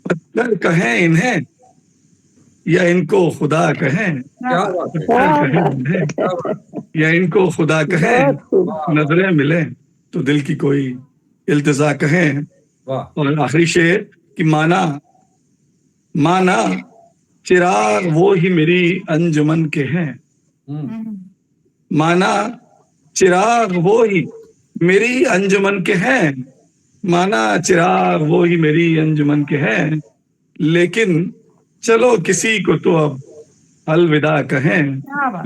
पत्थर कहें इन्हें या इनको खुदा कहें, या इनको खुदा कहें। नजरें मिले तो दिल की कोई इल्तिजा कहें। और आखिरी शेर कि माना चिराग वो ही मेरी अंजुमन के हैं, माना चिराग वो ही मेरी अंजुमन के हैं, माना चिराग वो ही मेरी अंजुमन के हैं। लेकिन चलो किसी को तो अब अलविदा कहें,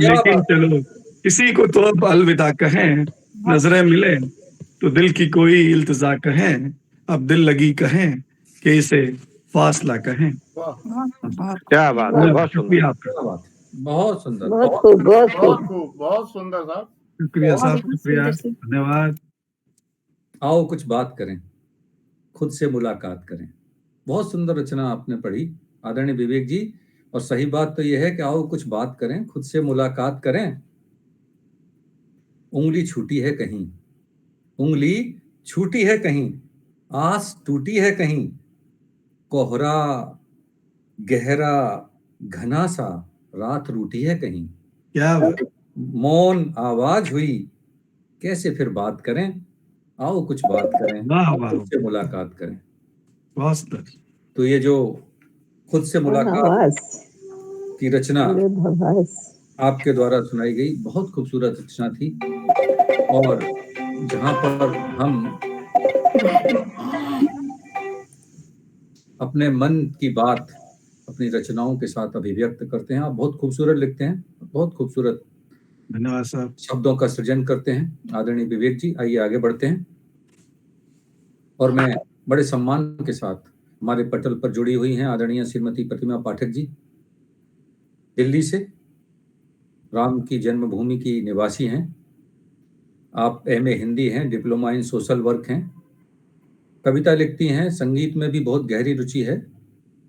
लेकिन चलो किसी को तो अब अलविदा कहें। नजरें मिले तो दिल की कोई इल्तिजा कहें, अब दिल लगी कहें कि इसे फासला कहें। क्या बात है, बहुत शुक्रिया सुंदर। आपका। बहुत सुंदर, बहुत खूब, बहुत खूब। बहुत सुंदर साहब। शुक्रिया साहब, शुक्रिया, धन्यवाद। आओ कुछ बात करें, खुद से मुलाकात करें। बहुत सुंदर रचना आपने पढ़ी आदरणीय विवेक जी। और सही बात तो यह है कि आओ कुछ बात करें, खुद से मुलाकात करें। उंगली छूटी है कहीं, उंगली छूटी है कहीं, आस टूटी है कहीं, कोहरा गहरा घना सा रात रूठी है कहीं। क्या मौन आवाज हुई कैसे फिर बात करें, आओ कुछ बात करें, वाह वाह, खुद से मुलाकात करें। बहुत सुंदर। तो ये जो खुद से मुलाकात की रचना आपके द्वारा सुनाई गई, बहुत खूबसूरत रचना थी। और जहां पर हम अपने मन की बात अपनी रचनाओं के साथ अभिव्यक्त करते हैं। आप बहुत खूबसूरत लिखते हैं, बहुत खूबसूरत धन्यवाद साहब, शब्दों का सृजन करते हैं आदरणीय विवेक जी। आइए आगे बढ़ते हैं। और मैं बड़े सम्मान के साथ हमारे पटल पर जुड़ी हुई हैं आदरणीय श्रीमती प्रतिमा पाठक जी, दिल्ली से, राम की जन्मभूमि की निवासी हैं। आप एमए हिंदी हैं, डिप्लोमा इन सोशल वर्क हैं, कविता लिखती हैं, संगीत में भी बहुत गहरी रुचि है।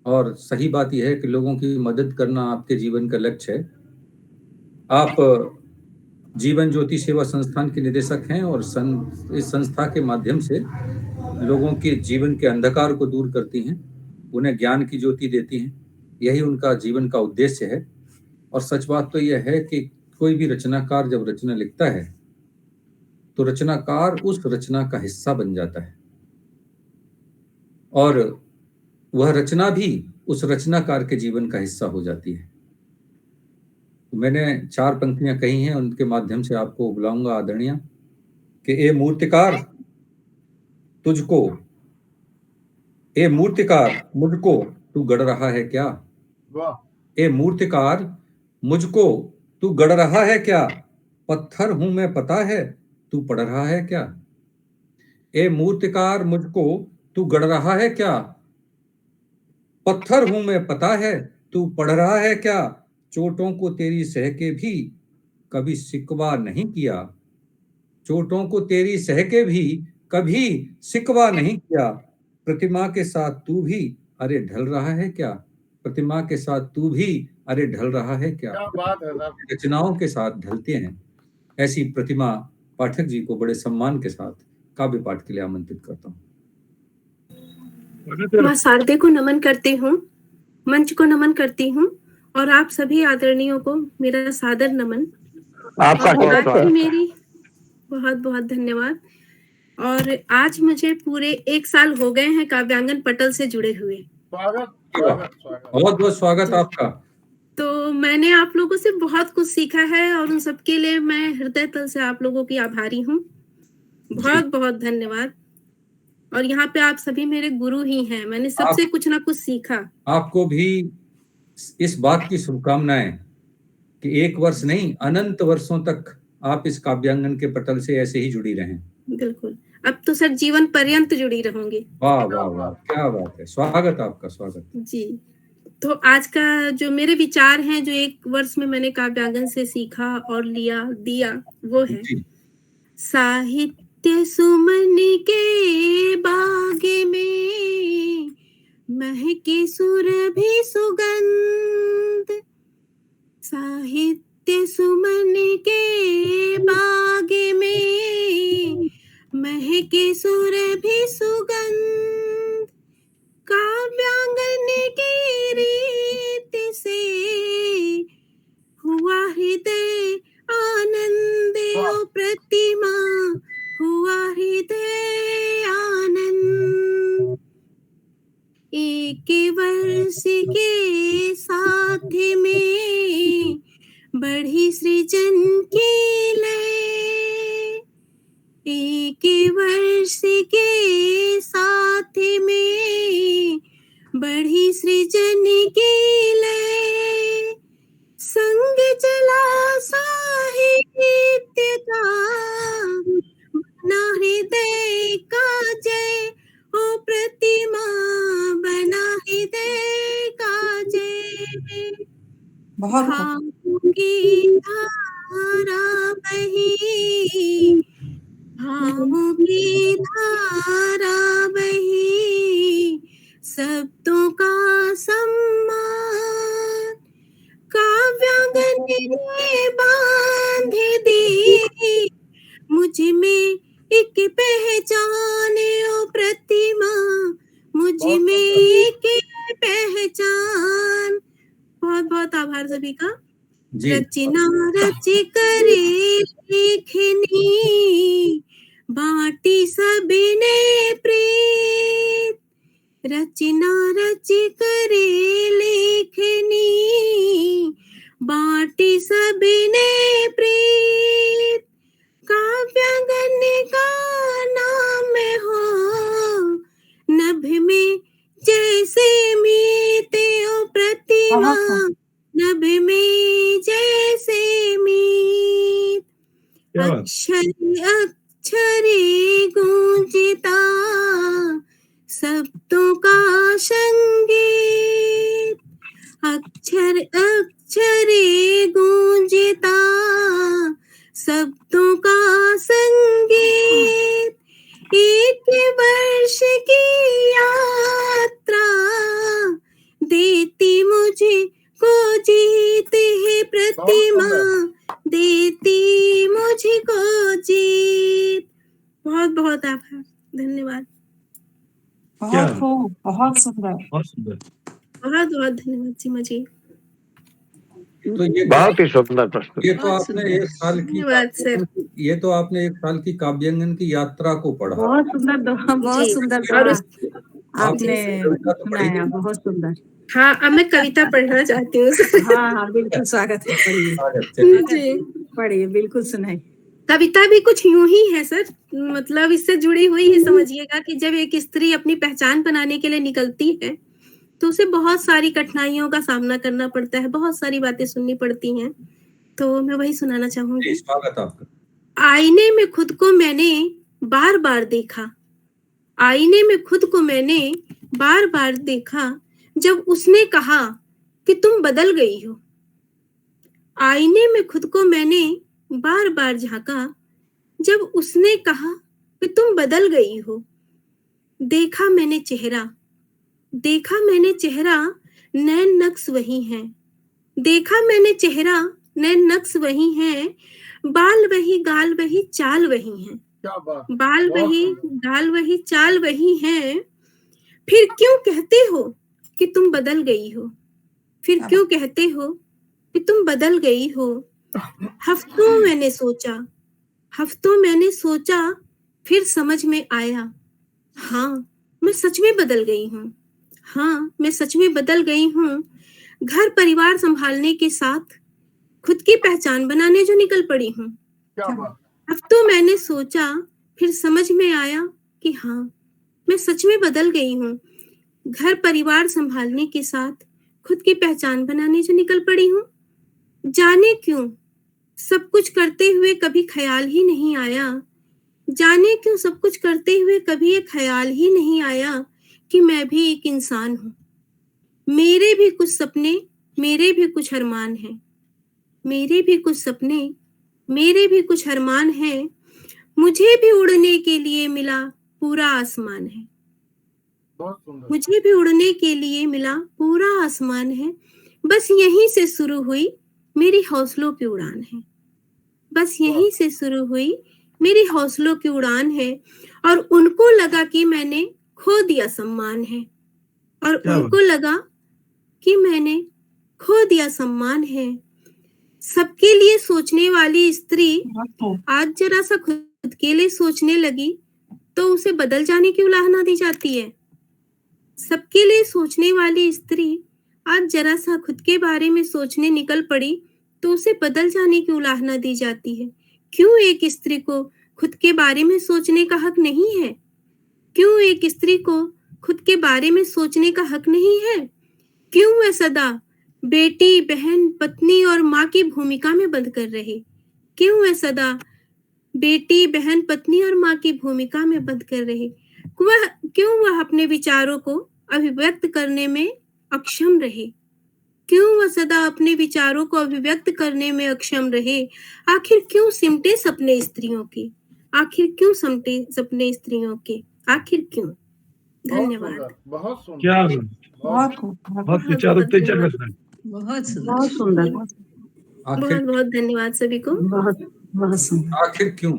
और सही बात यह है कि लोगों की मदद करना आपके जीवन का लक्ष्य है। आप जीवन ज्योति सेवा संस्थान के निदेशक हैं और इस संस्था के माध्यम से लोगों के जीवन के अंधकार को दूर करती हैं, उन्हें ज्ञान की ज्योति देती हैं। यही उनका जीवन का उद्देश्य है। और सच बात तो यह है कि कोई भी रचनाकार जब रचना लिखता है तो रचनाकार उस रचना का हिस्सा बन जाता है और वह रचना भी उस रचनाकार के जीवन का हिस्सा हो जाती है। मैंने 4 पंक्तियां कही हैं, उनके माध्यम से आपको बुलाऊंगा आदरणीय कि ए मूर्तिकार तुझको, ए मूर्तिकार मुझको तू गढ़ रहा है क्या? ए मूर्तिकार मुझको तू गढ़ रहा है क्या? पत्थर हूं मैं पता है, तू पढ़ रहा है क्या? ए मूर्तिकार मुझको तू गढ़ रहा है क्या? पत्थर हूं मैं पता है, तू पढ़ रहा है क्या? चोटों को तेरी सह के भी कभी सिकवा नहीं किया, चोटों को तेरी सह के भी कभी सिकवा नहीं किया। प्रतिमा के साथ तू भी अरे ढल रहा है क्या? प्रतिमा के साथ तू भी अरे ढल रहा है क्या? बात है साहब। रचनाओं के साथ ढलते हैं। ऐसी प्रतिमा पाठक जी को बड़े सम्मान के साथ काव्य पाठ के लिए आमंत्रित करता हूँ। माँ शारदे को नमन करती हूँ, मंच को नमन करती हूँ और आप सभी आदरणीयों को मेरा सादर नमन। आपका आज मेरी बहुत बहुत धन्यवाद। और आज मुझे पूरे 1 साल हो गए हैं काव्यांगन पटल से जुड़े हुए। बहुत बहुत स्वागत आपका। तो मैंने आप लोगों से बहुत कुछ सीखा है और उन सबके लिए मैं हृदय तल से आप लोगों की आभारी हूँ। बहुत बहुत धन्यवाद। और यहाँ पे आप सभी मेरे गुरु ही हैं, मैंने सबसे कुछ ना कुछ सीखा। आपको भी इस बात की शुभकामनाएं कि 1 वर्ष नहीं, अनंत वर्षों तक आप इस काव्यांगन के पटल से ऐसे ही जुड़ी रहें। बिल्कुल, अब तो सर जीवन पर्यंत जुड़ी रहूंगी। वाह वाह वाह, क्या बात है। स्वागत आपका, स्वागत जी। तो आज का जो मेरे विचार हैं, जो 1 वर्ष में मैंने काव्यांगन से सीखा और दिया वो है साहित्य सुमन के बाग में महके सुरभि सुगंध, साहित्य सुमन के बाग में महके सुरभि सुगंध, काव्यांगन की रीत से हुआ हृदय आनंद, ओ प्रतिमा हुआ हृदय आनंद। एक वर्ष के साथ में बढ़ी सृजन की लय, एक वर्ष के साथ में बढ़ी सृजन की लय, संग चला साहित्य का बना हृदय का जय, ओ प्रतिमा बना हृदय का जय। भावों की धारा बही, भावों की धारा बही, शब्दों का सम्मान, काव्यांगन ने बांध दी मुझ में एक पहचान, ओ प्रतिमा मुझ में एक पहचान। बहुत बहुत आभार सभी का। रचना रच करे लेखनी, बाटी सबने प्रीत, रचना रच करे लेखनी, बाटी सबने प्रीत, काव्यांगन का नाम हो, नभ में जैसे मीते ओ प्रतिमा, नभ में जैसे मीत, अक्षर अक्षरे गूंजता शब्दों का संगीत, अक्षर अक्षरे गूंजता शब्दों का संगीत, एक वर्ष की यात्रा देती मुझे को जीत है प्रतिमा, देती मुझे को जीत। बहुत बहुत आभार, धन्यवाद। बहुत खूब, बहुत सुंदर, बहुत सुंदर, बहुत बहुत धन्यवाद सीमा जी। तो ये बहुत ही सुंदर प्रस्तुत। ये तो आपने एक साल की धन्यवाद सर। ये तो आपने एक साल की काव्यांगन की यात्रा को पढ़ा। बहुत सुंदर, बहुत सुंदर और आपने सुनाया, बहुत सुंदर। हाँ, अब मैं कविता पढ़ना चाहती हूँ। हाँ हाँ, बिल्कुल स्वागत है, जी पढ़िए, बिल्कुल सुनाइए। कविता भी कुछ यूं ही है सर, मतलब इससे जुड़ी हुई है। समझिएगा कि जब एक स्त्री अपनी पहचान बनाने के लिए निकलती है तो उसे बहुत सारी कठिनाइयों का सामना करना पड़ता है, बहुत सारी बातें सुननी पड़ती हैं। तो मैं वही सुनाना चाहूंगी। स्वागत आपका। आईने में खुद को मैंने बार बार देखा, आईने में खुद को मैंने बार बार देखा, जब उसने कहा कि तुम बदल गई हो। आईने में खुद को मैंने बार बार झांका, जब उसने कहा कि तुम बदल गई हो। देखा मैंने चेहरा, देखा मैंने चेहरा, नैन नक्श वही हैं। देखा मैंने चेहरा, नैन नक्श वही हैं, बाल वही, गाल वही, चाल वही हैं। बाल वही, गाल वही, चाल वही हैं। फिर क्यों कहते हो कि तुम बदल गई हो? फिर क्यों कहते हो कि तुम बदल गई हो? हफ्तों मैंने सोचा, हफ्तों मैंने सोचा, फिर समझ में आया, हाँ मैं सच में बदल गई हूँ। हाँ मैं सच में बदल गई हूँ। घर परिवार संभालने के साथ खुद की पहचान बनाने जो निकल पड़ी हूँ। हफ्तों मैंने सोचा, फिर समझ में आया कि हाँ मैं सच में बदल गई हूँ। घर परिवार संभालने के साथ खुद की पहचान बनाने जो निकल पड़ी हूँ। जाने क्यों सब कुछ करते हुए कभी ख्याल ही नहीं आया, जाने क्यों सब कुछ करते हुए कभी ये ख्याल ही नहीं आया कि मैं भी एक इंसान हूँ। मेरे भी कुछ सपने, मेरे भी कुछ अरमान हैं, मेरे भी कुछ सपने, मेरे भी कुछ अरमान हैं। मुझे भी उड़ने के लिए मिला पूरा आसमान है, मुझे भी उड़ने के लिए मिला पूरा आसमान है। बस यहीं से शुरू हुई मेरी हौसलों की उड़ान है, बस यहीं से शुरू हुई मेरी हौसलों की उड़ान है। और उनको लगा कि मैंने खो दिया सम्मान है, और उनको लगा कि मैंने खो दिया सम्मान है। सबके लिए सोचने वाली स्त्री आज जरा सा खुद के लिए सोचने लगी तो उसे बदल जाने की उलाहना दी जाती है। सबके लिए सोचने वाली स्त्री आज जरा सा खुद के बारे में सोचने निकल पड़ी तो उसे बदल जाने की उलाहना दी जाती है। क्यों एक स्त्री को खुद के बारे में सोचने का हक नहीं है? क्यों एक स्त्री को खुद के बारे में सोचने का हक नहीं है? क्यों वह सदा बेटी, बहन, पत्नी और माँ की भूमिका में बंद कर रहे? क्यों वह सदा बेटी, बहन, पत्नी और माँ की भूमिका में बंद कर रहे? क्यों वह अपने विचारों को अभिव्यक्त करने में अक्षम रहे? क्यों वह सदा अपने विचारों को अभिव्यक्त करने में अक्षम रहे? आखिर क्यों सिमटे सपने स्त्रियों के? आखिर क्यों सिमटे सपने स्त्रियों के? आखिर क्यों? धन्यवाद। बहुत सुंदर, क्या बहुत विचार उत्तेजक है। बहुत सुंदर, बहुत बहुत धन्यवाद सभी को। बहुत सुंदर। आखिर क्यों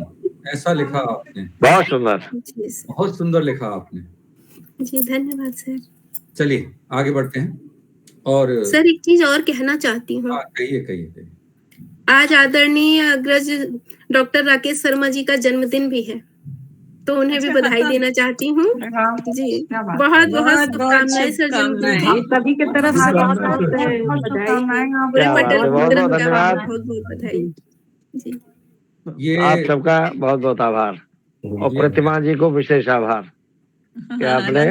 ऐसा लिखा आपने? बहुत सुंदर, बहुत सुंदर लिखा आपने जी। धन्यवाद सर। चलिए आगे बढ़ते हैं। और सर एक चीज और कहना चाहती हूँ। कहिए कहिए। आज आदरणीय अग्रज डॉक्टर राकेश शर्मा जी का जन्मदिन भी है। तो उन्हें भी बधाई देना चाहती हूँ जी। बहुत बहुत शुभकामनाएं सर जन्मदिन की। सभी की तरफ से बहुत बहुत बधाई पूरे क्या बात पटल है, बहुत बहुत का धन्यवाद। बहुत बहुत बधाई जी। ये आप सबका बहुत बहुत आभार और प्रतिमा जी को विशेष आभार कि आपने,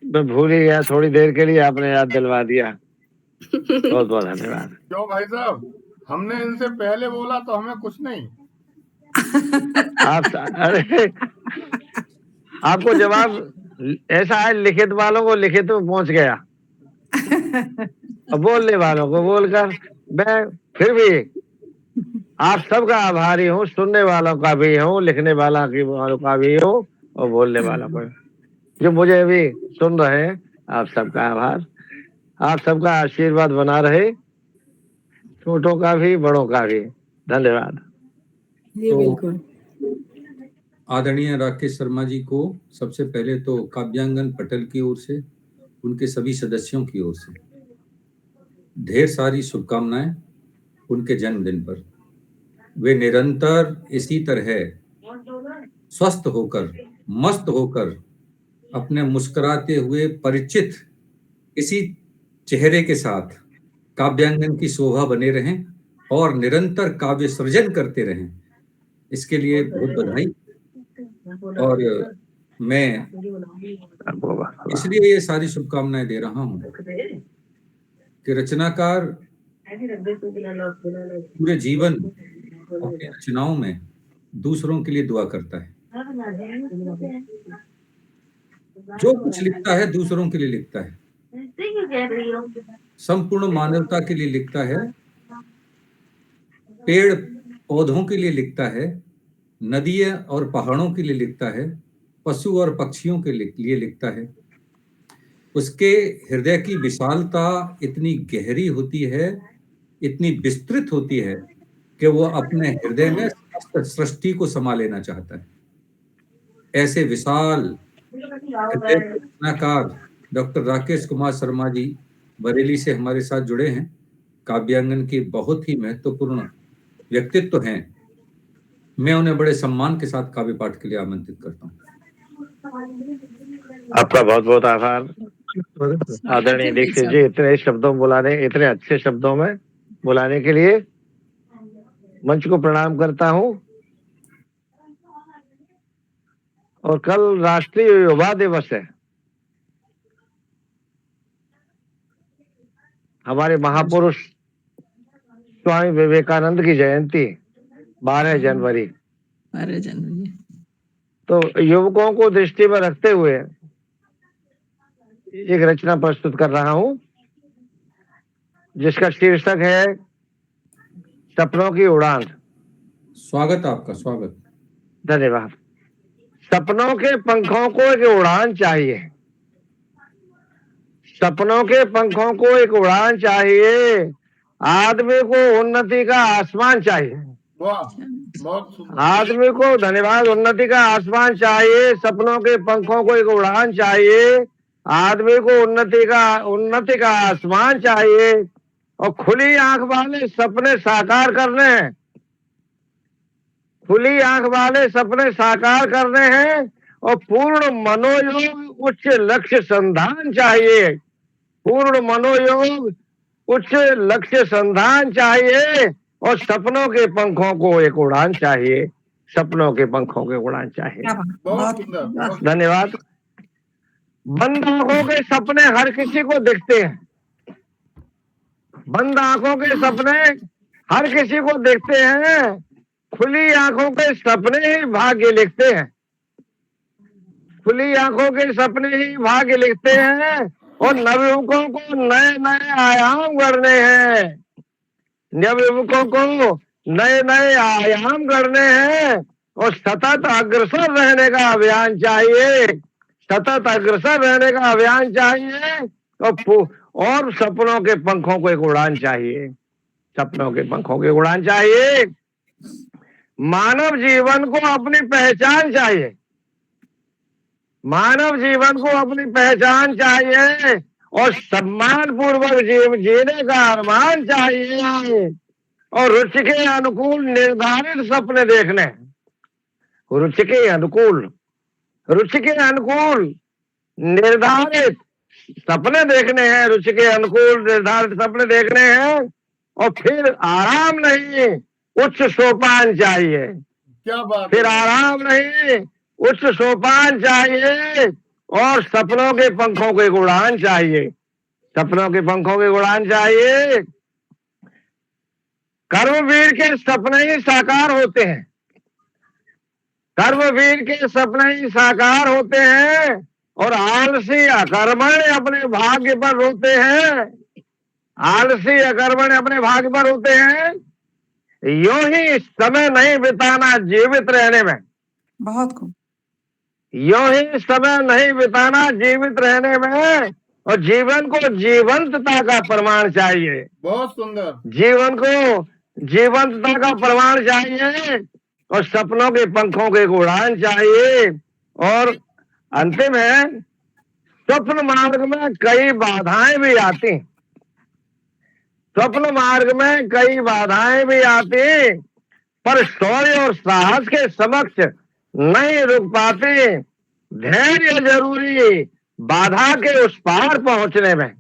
मैं भूल ही गया थोड़ी देर के लिए, आपने याद दिलवा दिया। बहुत बहुत धन्यवाद। क्यों भाई साहब, हमने इनसे पहले बोला तो हमें कुछ नहीं। आप अरे आपको जवाब ऐसा है, लिखित वालों को लिखित में पहुंच गया और बोलने वालों को बोलकर। मैं फिर भी आप सबका आभारी हूँ, सुनने वालों का भी हूँ, लिखने वालों का भी हूँ और बोलने वालों का, जो मुझे भी सुन रहे हैं। आप सबका आभार, आप सबका आशीर्वाद बना रहे, छोटों का भी बड़ों का भी। धन्यवाद। जी बिल्कुल। आदरणीय राकेश शर्मा जी को सबसे पहले तो काव्यांगन पटल की ओर से, उनके सभी सदस्यों की ओर से ढेर सारी शुभकामनाएं उनके जन्मदिन पर। वे निरंतर इसी तरह स्वस्थ होकर, मस्त होकर, अपने मुस्कुराते हुए परिचित इसी चेहरे के साथ काव्यांगन की शोभा बने रहें और निरंतर काव्य सृजन करते रहें, इसके लिए बहुत बधाई। और मैं इसलिए ये सारी शुभकामनाएं दे रहा हूं कि रचनाकार पूरे जीवन अपनी रचनाओं में दूसरों के लिए दुआ करता है। जो कुछ लिखता है दूसरों के लिए लिखता है, संपूर्ण मानवता के लिए लिखता है, पेड़ पौधों के लिए लिखता है, नदियां और पहाड़ों के लिए लिखता है, पशु और पक्षियों के लिए लिखता है। उसके हृदय की विशालता इतनी गहरी होती है, इतनी विस्तृत होती है कि वो अपने हृदय में सृष्टि को समा लेना चाहता है। ऐसे विशाल हृदय रचनाकार डॉक्टर राकेश कुमार शर्मा जी बरेली से हमारे साथ जुड़े हैं। काव्यांगन के बहुत ही महत्वपूर्ण व्यक्तित्व हैं। मैं उन्हें बड़े सम्मान के साथ काव्य पाठ के लिए आमंत्रित करता हूँ। आपका बहुत बहुत आभार आदरणीय दीक्षित जी, इतने शब्दों में बुलाने, इतने अच्छे शब्दों में बुलाने के लिए मंच को प्रणाम करता हूँ। और कल राष्ट्रीय युवा दिवस है। हमारे महापुरुष स्वामी विवेकानंद की जयंती 12 जनवरी। तो युवकों को दृष्टि में रखते हुए एक रचना प्रस्तुत कर रहा हूं, जिसका शीर्षक है सपनों की उड़ान। स्वागत आपका, स्वागत। धन्यवाद। सपनों के पंखों को एक उड़ान चाहिए, सपनों के पंखों को एक उड़ान चाहिए, आदमी को उन्नति का आसमान चाहिए। आदमी को, धन्यवाद, उन्नति का आसमान चाहिए, सपनों के पंखों को एक उड़ान चाहिए, आदमी को उन्नति का आसमान चाहिए और खुली आंख वाले सपने साकार करने हैं, खुली आंख वाले सपने साकार करने हैं और पूर्ण मनोयोग उच्च लक्ष्य संधान चाहिए, पूर्ण मनोयोग उच्च लक्ष्य संधान चाहिए और सपनों के पंखों को एक उड़ान चाहिए, सपनों के पंखों के उड़ान चाहिए। धन्यवाद। बंद आंखों के सपने हर किसी को दिखते हैं, बंद आंखों के सपने हर किसी को दिखते हैं, खुली आंखों के सपने ही भाग्य लिखते हैं, खुली आंखों के सपने ही भाग्य लिखते हैं और नवयुवकों को नए नए आयाम गढ़ने हैं, नवयुवकों को नए नए आयाम गढ़ने हैं और सतत अग्रसर रहने का अभियान चाहिए, सतत अग्रसर रहने का अभियान चाहिए और सपनों के पंखों को एक उड़ान चाहिए, सपनों के पंखों की उड़ान चाहिए। मानव जीवन को अपनी पहचान चाहिए, मानव जीवन को अपनी पहचान चाहिए और सम्मान पूर्वक जीने का अरमान चाहिए और रुचि के अनुकूल निर्धारित सपने देखने, रुचि के अनुकूल, रुचि के अनुकूल निर्धारित सपने देखने हैं, रुचि के अनुकूल निर्धारित सपने देखने हैं, और फिर आराम नहीं, उच्च सोपान चाहिए। क्या बात फिर है। आराम नहीं, उच्च सोपान चाहिए, और सपनों के पंखों के उड़ान चाहिए, सपनों के पंखों के उड़ान चाहिए। कर्मवीर के सपने ही साकार होते हैं, कर्मवीर के सपने ही साकार होते हैं, और आलसी अकर्मण्य अपने भाग्य पर रोते हैं, आलसी अकर्मण्य अपने भाग्य पर रोते हैं। यूं ही समय नहीं बिताना जीवित रहने में, बहुत खूब। यूं ही समय नहीं बिताना जीवित रहने में, और जीवन को जीवंतता का प्रमाण चाहिए, बहुत सुंदर। जीवन को जीवंतता का प्रमाण चाहिए, और सपनों के पंखों के उड़ान चाहिए। और अंतिम है, स्वप्न मार्ग में कई बाधाएं भी आती, स्वप्न मार्ग में कई बाधाएं भी आती, पर शौर्य और साहस के समक्ष नहीं रुक पाती। धैर्य जरूरी बाधा के उस पार पहुंचने में,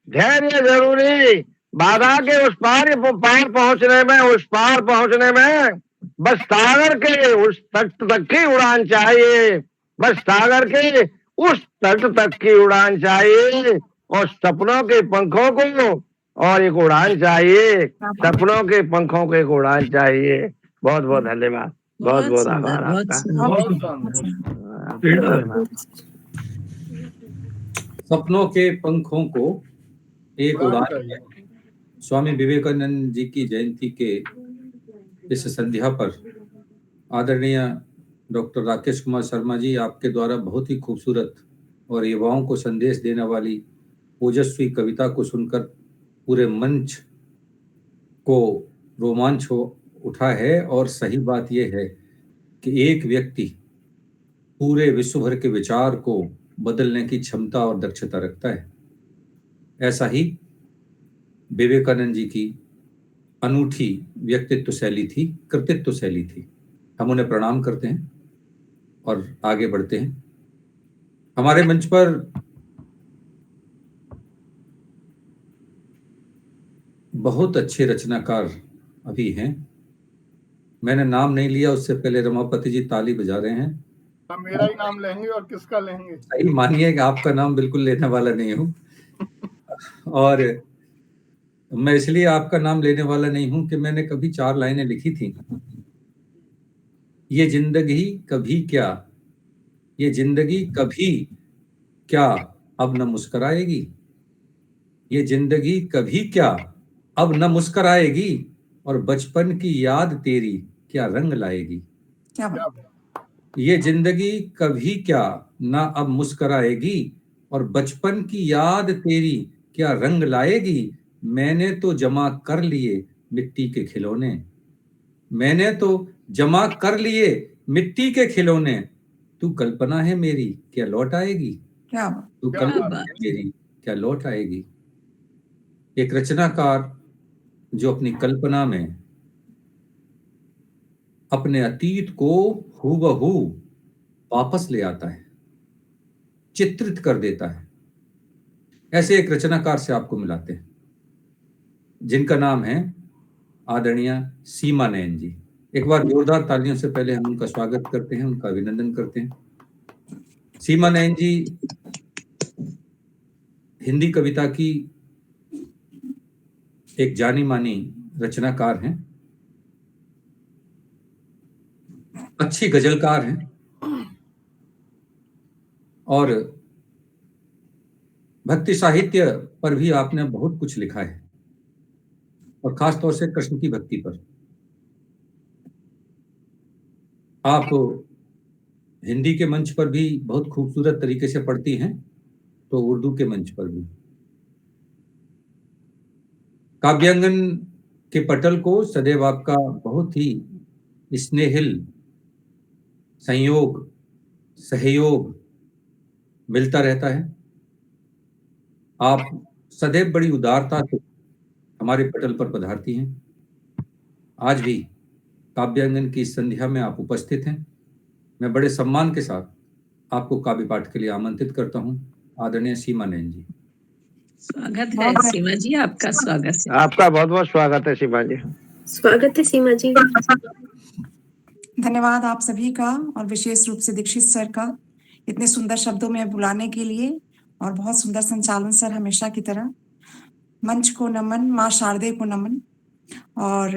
धैर्य जरूरी बाधा के उस पार पहुंचने में, उस पार पहुंचने में। बस सागर के उस तट तक की उड़ान चाहिए, बस सागर के उस तट तक की उड़ान चाहिए, और सपनों के पंखों को और एक उड़ान चाहिए, सपनों के पंखों को एक उड़ान चाहिए। बहुत बहुत धन्यवाद, बहुत बहुत आभार आपका। सपनों के पंखों को एक उड़ान। स्वामी विवेकानंद जी की जयंती के इस संध्या पर आदरणीय डॉक्टर राकेश कुमार शर्मा जी, आपके द्वारा बहुत ही खूबसूरत और युवाओं को संदेश देने वाली ओजस्वी कविता को सुनकर पूरे मंच को रोमांच हो उठा है। और सही बात यह है कि एक व्यक्ति पूरे विश्व भर के विचार को बदलने की क्षमता और दक्षता रखता है। ऐसा ही विवेकानंद जी की अनूठी व्यक्तित्व शैली थी, कृतित्व शैली थी। हम उन्हें प्रणाम करते हैं और आगे बढ़ते हैं। हमारे मंच पर बहुत अच्छे रचनाकार अभी हैं। मैंने नाम नहीं लिया, उससे पहले रमापति जी ताली बजा रहे हैं। हम मेरा ही नाम लेंगे और किसका लेंगे? सही मानिए कि आपका नाम बिल्कुल लेने वाला नहीं हूँ और मैं इसलिए आपका नाम लेने वाला नहीं हूं कि मैंने कभी 4 लाइनें लिखी थी। ये जिंदगी कभी क्या, ये जिंदगी कभी क्या अब न मुस्कुराएगी, ये जिंदगी कभी क्या अब न मुस्कुराएगी, और बचपन की याद तेरी क्या रंग लाएगी। क्या बात। ये जिंदगी कभी क्या ना अब मुस्कुराएगी, और बचपन की याद तेरी क्या रंग लाएगी। मैंने तो जमा कर लिए मिट्टी के खिलौने, मैंने तो जमा कर लिए मिट्टी के खिलौने, तू कल्पना है मेरी क्या लौट आएगी, क्या तू कल्पना है मेरी क्या लौट आएगी। एक रचनाकार जो अपनी कल्पना में अपने अतीत को हूबहू वापस ले आता है, चित्रित कर देता है, ऐसे एक रचनाकार से आपको मिलाते हैं जिनका नाम है आदरणीय सीमा नयन जी। एक बार जोरदार तालियों से पहले हम उनका स्वागत करते हैं, उनका अभिनंदन करते हैं। सीमा नयन जी हिंदी कविता की एक जानी मानी रचनाकार हैं, अच्छी गजलकार हैं और भक्ति साहित्य पर भी आपने बहुत कुछ लिखा है, और खास तौर से कृष्ण की भक्ति पर। आप हिंदी के मंच पर भी बहुत खूबसूरत तरीके से पढ़ती हैं, तो उर्दू के मंच पर भी। काव्यांगन के पटल को सदैव आपका बहुत ही स्नेहिल संयोग सहयोग मिलता रहता है। आप सदैव बड़ी उदारता से हमारे पटल पर पधारती हैं। आज भी काव्यांगन की इस संध्या में आप उपस्थित हैं। मैं बड़े सम्मान के साथ आपको काव्य पाठ के लिए आमंत्रित करता हूं। आदरणीय सीमा नयन जी। स्वागत है सीमा जी, आपका स्वागत है। आपका बहुत बहुत स्वागत है सीमा जी। स्वागत है सीमा जी। धन्यवाद आप सभी का, और विशेष रूप से दीक्षित सर का इतने सुंदर शब्दों में बुलाने के लिए, और बहुत सुंदर संचालन सर हमेशा की तरह। मंच को नमन, माँ शारदे को नमन। और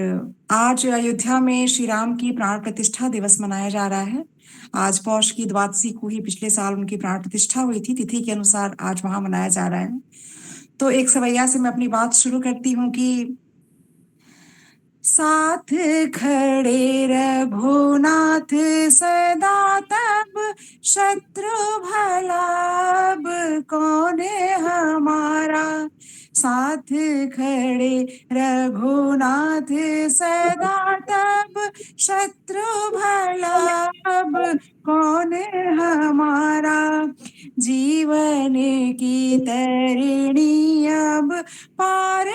आज अयोध्या में श्री राम की प्राण प्रतिष्ठा दिवस मनाया जा रहा है। आज पौष की द्वादशी को ही पिछले साल उनकी प्राण प्रतिष्ठा हुई थी, तिथि के अनुसार आज वहां मनाया जा रहा है। तो एक सवैया से मैं अपनी बात शुरू करती हूँ कि साथ खड़े रघुनाथ सदा, तब शत्रु भला अब कौन हमारा। साथ खड़े रघुनाथ सदा, तब शत्रु भला अब कौन हमारा। जीवन की तरिणी अब पार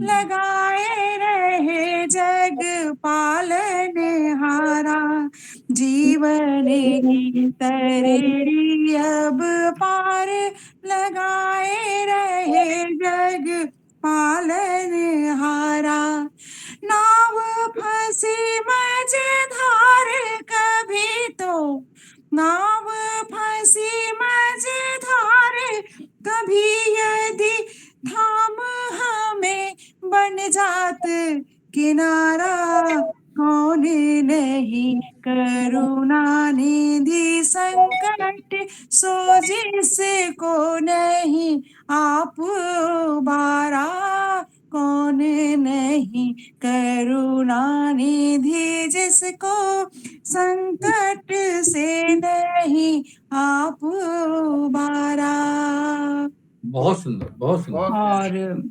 लगाए रहे जग पालनहारा। जीवन की तरिणी अब पार लगाए रहे जग पालनहारा। नाव फंसी मझधार कभी तो, नाव फंसी मझधार कभी, यदि थाम हमें बन जात किनारा। कौन नहीं करुणा निधि संकट सो जिसको नहीं आप उबारा। कौन नहीं करुणा निधि जिसको संकट से नहीं आप उबारा। बहुत सुंदर, बहुत सुंदर। और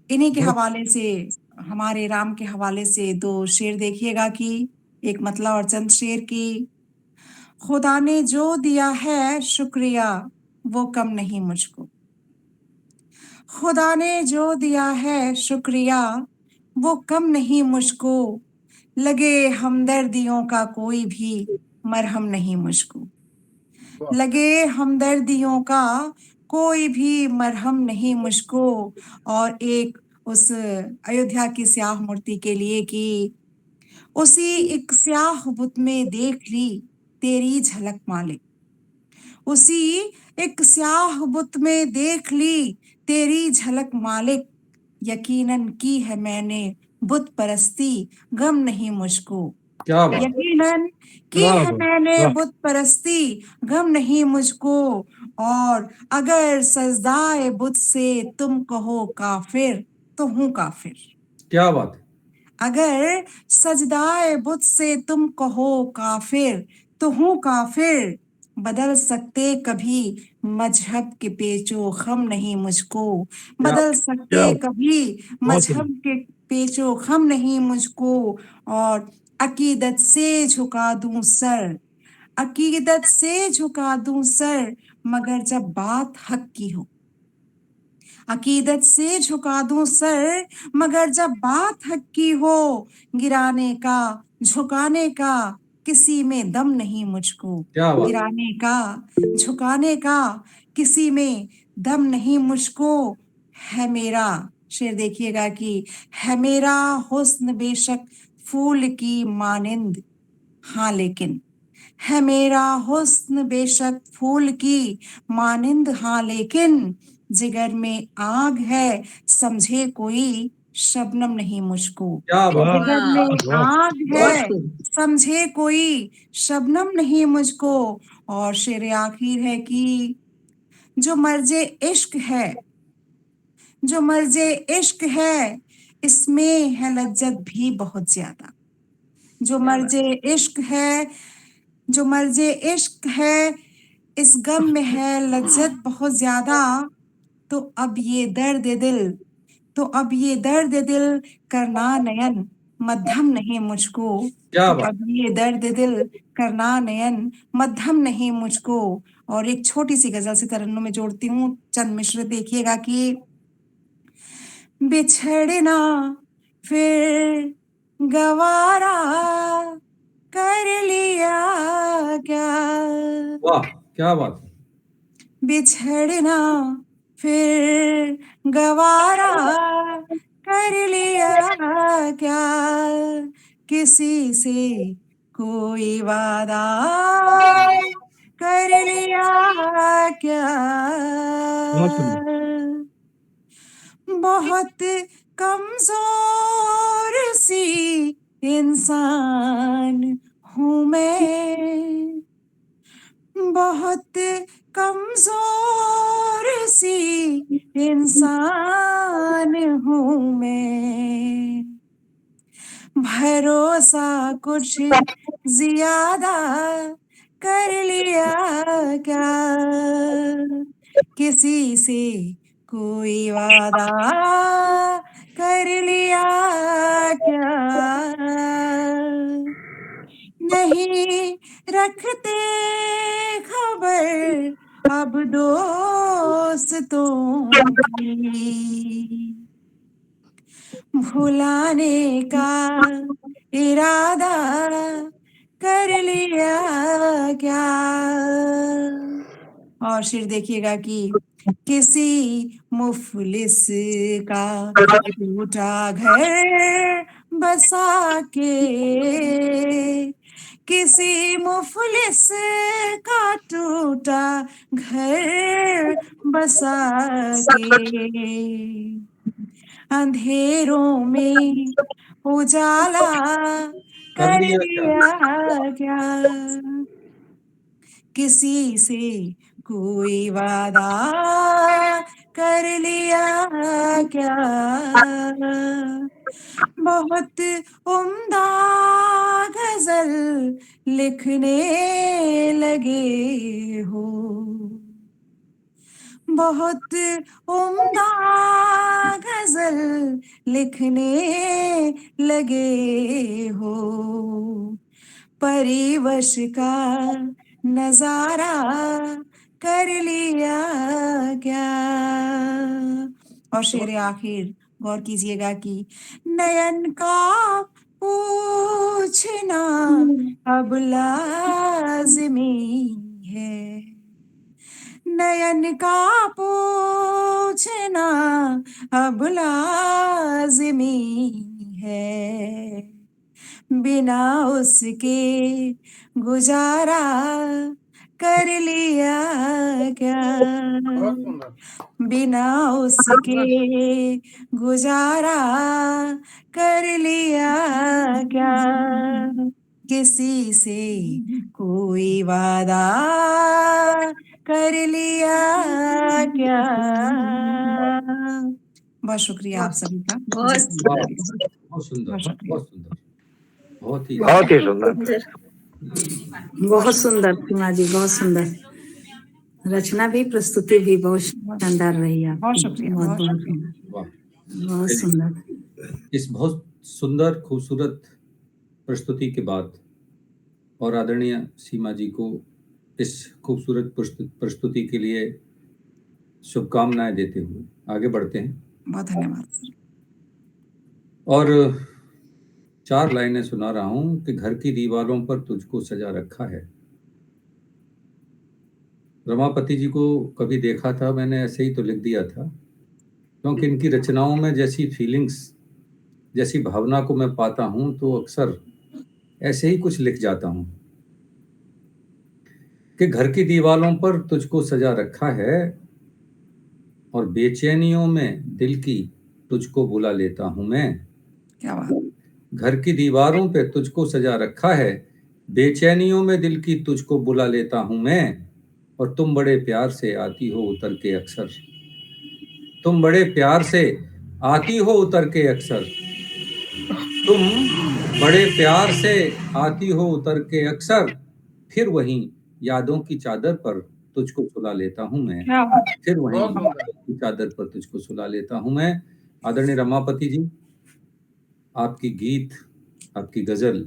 इन्हीं के हवाले से, हमारे राम के हवाले से दो शेर देखिएगा कि एक मतला और चंद शेर की। खुदा ने जो दिया है शुक्रिया वो कम नहीं मुझको। खुदा ने जो दिया है शुक्रिया वो कम नहीं मुझको। लगे हमदर्दियों का कोई भी मरहम नहीं मुझको। लगे हमदर्दियों का कोई भी मरहम नहीं मुझको। और एक उस अयोध्या की स्याह मूर्ति के लिए कि उसी एक स्याह बुत में देख ली तेरी झलक मालिक। उसी एक स्याह बुत में देख ली तेरी झलक मालिक। यकीनन की है मैंने बुत परस्ती गम नहीं मुझको। क्या बात, यकीनन की है मैंने बुत परस्ती गम नहीं मुझको। और अगर सजदाए बुत से तुम कहो काफिर तो हूँ काफिर। क्या बात है। अगर सजदाए बुत से तुम कहो काफिर तो हूँ काफिर। बदल सकते कभी मजहब के पेचो खम नहीं मुझको। बदल सकते कभी मजहब के पेचो खम नहीं मुझको। और अकीदत से झुका दूं सर, अकीदत से झुका दूं सर, मगर जब बात हक की हो। अकीदत से झुका दूं सर, मगर जब बात हक की हो। गिराने का झुकाने का किसी में दम नहीं मुझको। गिराने का झुकाने का किसी में दम नहीं मुझको। है मेरा, शेर देखिएगा कि है मेरा हुस्न बेशक फूल की मानिंद, हाँ लेकिन। है मेरा हुस्न बेशक फूल की मानिंद, हाँ लेकिन। जिगर में आग है समझे कोई शबनम नहीं मुझको। जिगर में आग है समझे कोई शबनम नहीं मुझको। और शेर आखिर है कि जो मर्जे इश्क है, जो मर्जे इश्क है, इसमें है लज्जत भी बहुत ज्यादा। जो मर्जे इश्क है, जो मर्जे इश्क है, इस गम में है लज्जत बहुत ज्यादा। तो अब ये दर्द दिल, तो अब ये दर्द दिल करना नयन मध्यम नहीं मुझको। तो अब ये दर्द दिल करना नयन मध्यम नहीं मुझको। और एक छोटी सी गजल से तरन्नुम में जोड़ती हूँ, चंद मिश्र देखिएगा कि बिछड़ना फिर गवारा कर लिया क्या, वाह क्या बात है। बिछड़ना फिर गवारा कर लिया क्या, किसी से कोई वादा कर लिया क्या, बहुत कमजोर सी इंसान हूँ मैं, बहुत कमजोर सी इंसान हूँ मैं, भरोसा कुछ ज्यादा कर लिया क्या, किसी से कोई वादा कर लिया क्या, नहीं रखते खबर अब दोस्तों की, भुलाने का इरादा कर लिया क्या, और फिर देखिएगा कि किसी मुफलिस का टूटा घर बसा के, किसी मुफलिस का टूटा घर बसा के, अंधेरों में उजाला कर लिया क्या, किसी से कोई वादा कर लिया क्या, बहुत उम्दा गजल लिखने लगे हो, बहुत उम्दा गजल लिखने लगे हो, परिवश का नजारा कर लिया क्या, और शेर आखिर गौर कीजिएगा कि नयन का पूछना अब लाज़मी है, नयन का पूछना अब लाज़मी है, बिना उसके गुजारा कर लिया क्या, बिना उसके गुजारा कर लिया क्या, किसी से कोई वादा कर लिया क्या। बहुत शुक्रिया आप सभी का। बहुत सुंदर, बहुत सुंदर, बहुत ही सुंदर। बहुत सुंदर सीमा जी, बहुत सुंदर रचना भी, प्रस्तुति भी बहुत शानदार रही है। बहुत शुक्रिया, बहुत सुंदर। इस बहुत सुंदर खूबसूरत प्रस्तुति के बाद और आदरणीय सीमा जी को इस खूबसूरत प्रस्तुति के लिए शुभकामनाएं देते हुए आगे बढ़ते हैं। बहुत धन्यवाद। और 4 लाइनें सुना रहा हूं कि घर की दीवारों पर तुझको सजा रखा है। रमापति जी को कभी देखा था मैंने, ऐसे ही तो लिख दिया था, क्योंकि इनकी रचनाओं में जैसी फीलिंग्स, जैसी भावना को मैं पाता हूं तो अक्सर ऐसे ही कुछ लिख जाता हूं कि घर की दीवारों पर तुझको सजा रखा है और बेचैनियों में दिल की तुझको बुला लेता हूं मैं। क्या बात। घर की दीवारों पे तुझको सजा रखा है, बेचैनियों में दिल की तुझको बुला लेता हूं मैं, और तुम बड़े प्यार से आती हो उतर के अक्सर, तुम बड़े प्यार से आती हो उतर के अक्सर, तुम बड़े प्यार से आती हो उतर के अक्सर, फिर वहीं यादों की चादर पर तुझको सुला लेता हूं मैं, फिर वहीं यादों की चादर पर तुझको सुला लेता हूं मैं। आदरणीय रमापति जी, आपकी गीत, आपकी गजल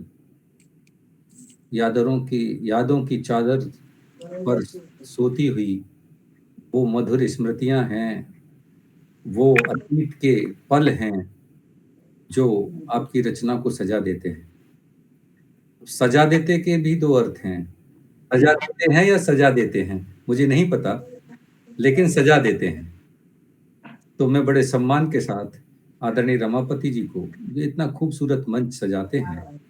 यादों की चादर पर सोती हुई वो मधुर स्मृतियां हैं, वो अतीत के पल हैं जो आपकी रचना को सजा देते हैं। सजा देते के भी दो अर्थ हैं, सजा देते हैं या सजा देते हैं मुझे नहीं पता, लेकिन सजा देते हैं। तो मैं बड़े सम्मान के साथ आदरणीय रमापति जी को, ये इतना खूबसूरत मंच सजाते हैं,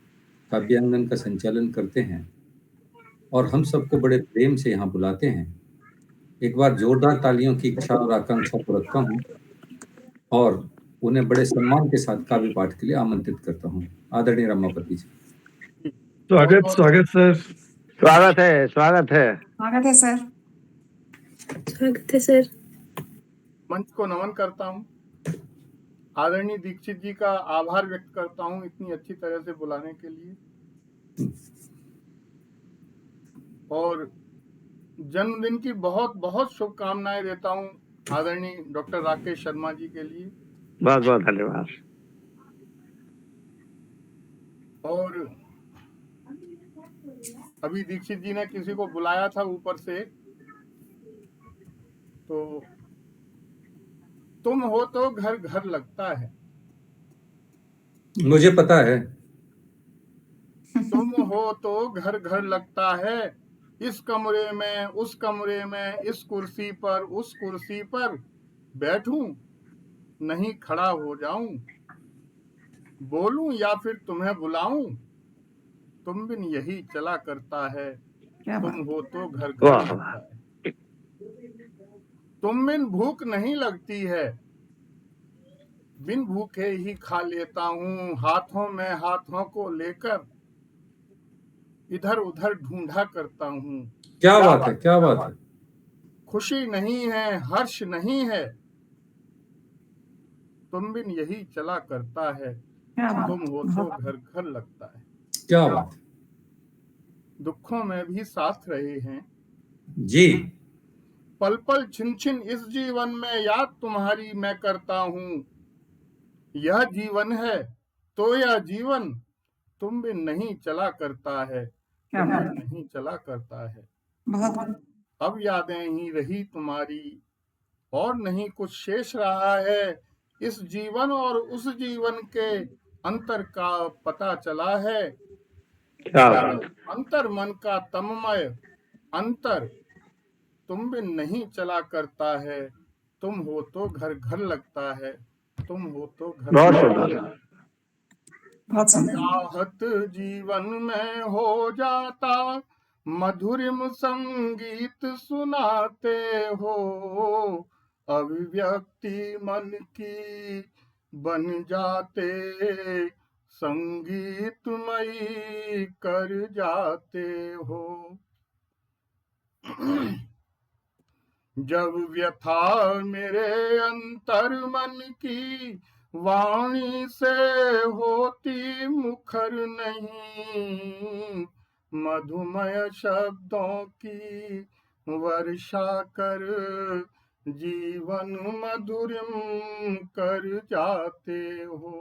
काव्यांगन का संचालन करते हैं और हम सबको बड़े प्रेम से यहाँ बुलाते हैं, एक बार जोरदार तालियों की इच्छा और आकांक्षा को रखता हूँ और उन्हें बड़े सम्मान के साथ काव्य पाठ के लिए आमंत्रित करता हूँ। आदरणीय रमापति जी। स्वागत स्वागत सर। स्वागत है, स्वागत है। स्वागत है सर। स्वागत है सर। मंच को नमन करता हूँ। आदरणीय दीक्षित जी का आभार व्यक्त करता हूँ इतनी अच्छी तरह से बुलाने के लिए, और जन्मदिन की बहुत बहुत शुभकामनाएं देता हूँ आदरणीय डॉक्टर राकेश शर्मा जी के लिए। बहुत बहुत धन्यवाद। और अभी दीक्षित जी ने किसी को बुलाया था ऊपर से, तो तुम हो तो घर घर लगता है। मुझे पता है। तुम हो तो घर घर लगता है, इस कमरे में उस कमरे में, इस कुर्सी पर उस कुर्सी पर बैठूं नहीं खड़ा हो जाऊं, बोलूं या फिर तुम्हें बुलाऊं, तुम बिन यही चला करता है। तुम हो तो घर घर लगता है। तुम बिन भूख नहीं लगती है, बिन भूखे ही खा लेता हूँ। हाथों में हाथों को लेकर इधर उधर ढूंढा करता हूँ। क्या बात है, क्या बात है। खुशी नहीं है, हर्ष नहीं है, तुम बिन यही चला करता है। तुम हो तो घर घर लगता है। क्या बात। दुखों में भी साथ रहे हैं जी। पल पल छिन छिन इस जीवन में याद तुम्हारी मैं करता हूँ। यह जीवन है तो यह जीवन तुम बिन नहीं चला करता है। तुम बिन नहीं चला करता है। अब यादें ही रही तुम्हारी और नहीं कुछ शेष रहा है। इस जीवन और उस जीवन के अंतर का पता चला है। अंतर मन का तममय अंतर तुम बिन नहीं चला करता है। तुम हो तो घर घर लगता है। तुम हो तो घर चाहत जीवन में हो जाता, मधुरिम संगीत सुनाते हो। अभिव्यक्ति मन की बन जाते, संगीतमयी कर जाते हो। जब व्यथा मेरे अंतर मन की वाणी से होती मुखर नहीं, मधुमय शब्दों की वर्षा कर जीवन मधुरिम कर जाते हो।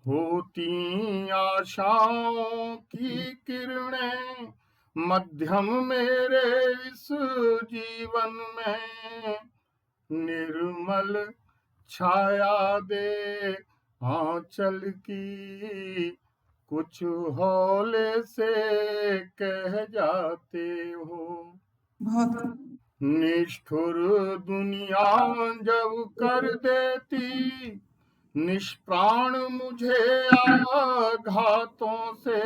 होती आशाओं की किरणें मध्यम मेरे इस जीवन में, निर्मल छाया दे आंचल की कुछ हौले से कह जाते हो। निष्ठुर दुनिया जब कर देती निष्प्राण मुझे आघातों से,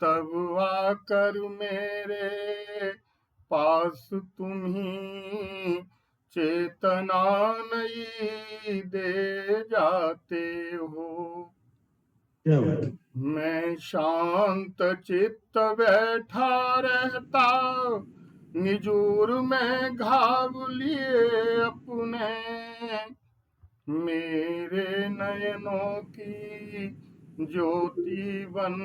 तब आकर मेरे पास तुम्ही चेतना नई दे जाते हो। मैं शांत चित्त बैठा रहता, निजूर में घाव लिए अपने, मेरे नयनों की ज्योति बन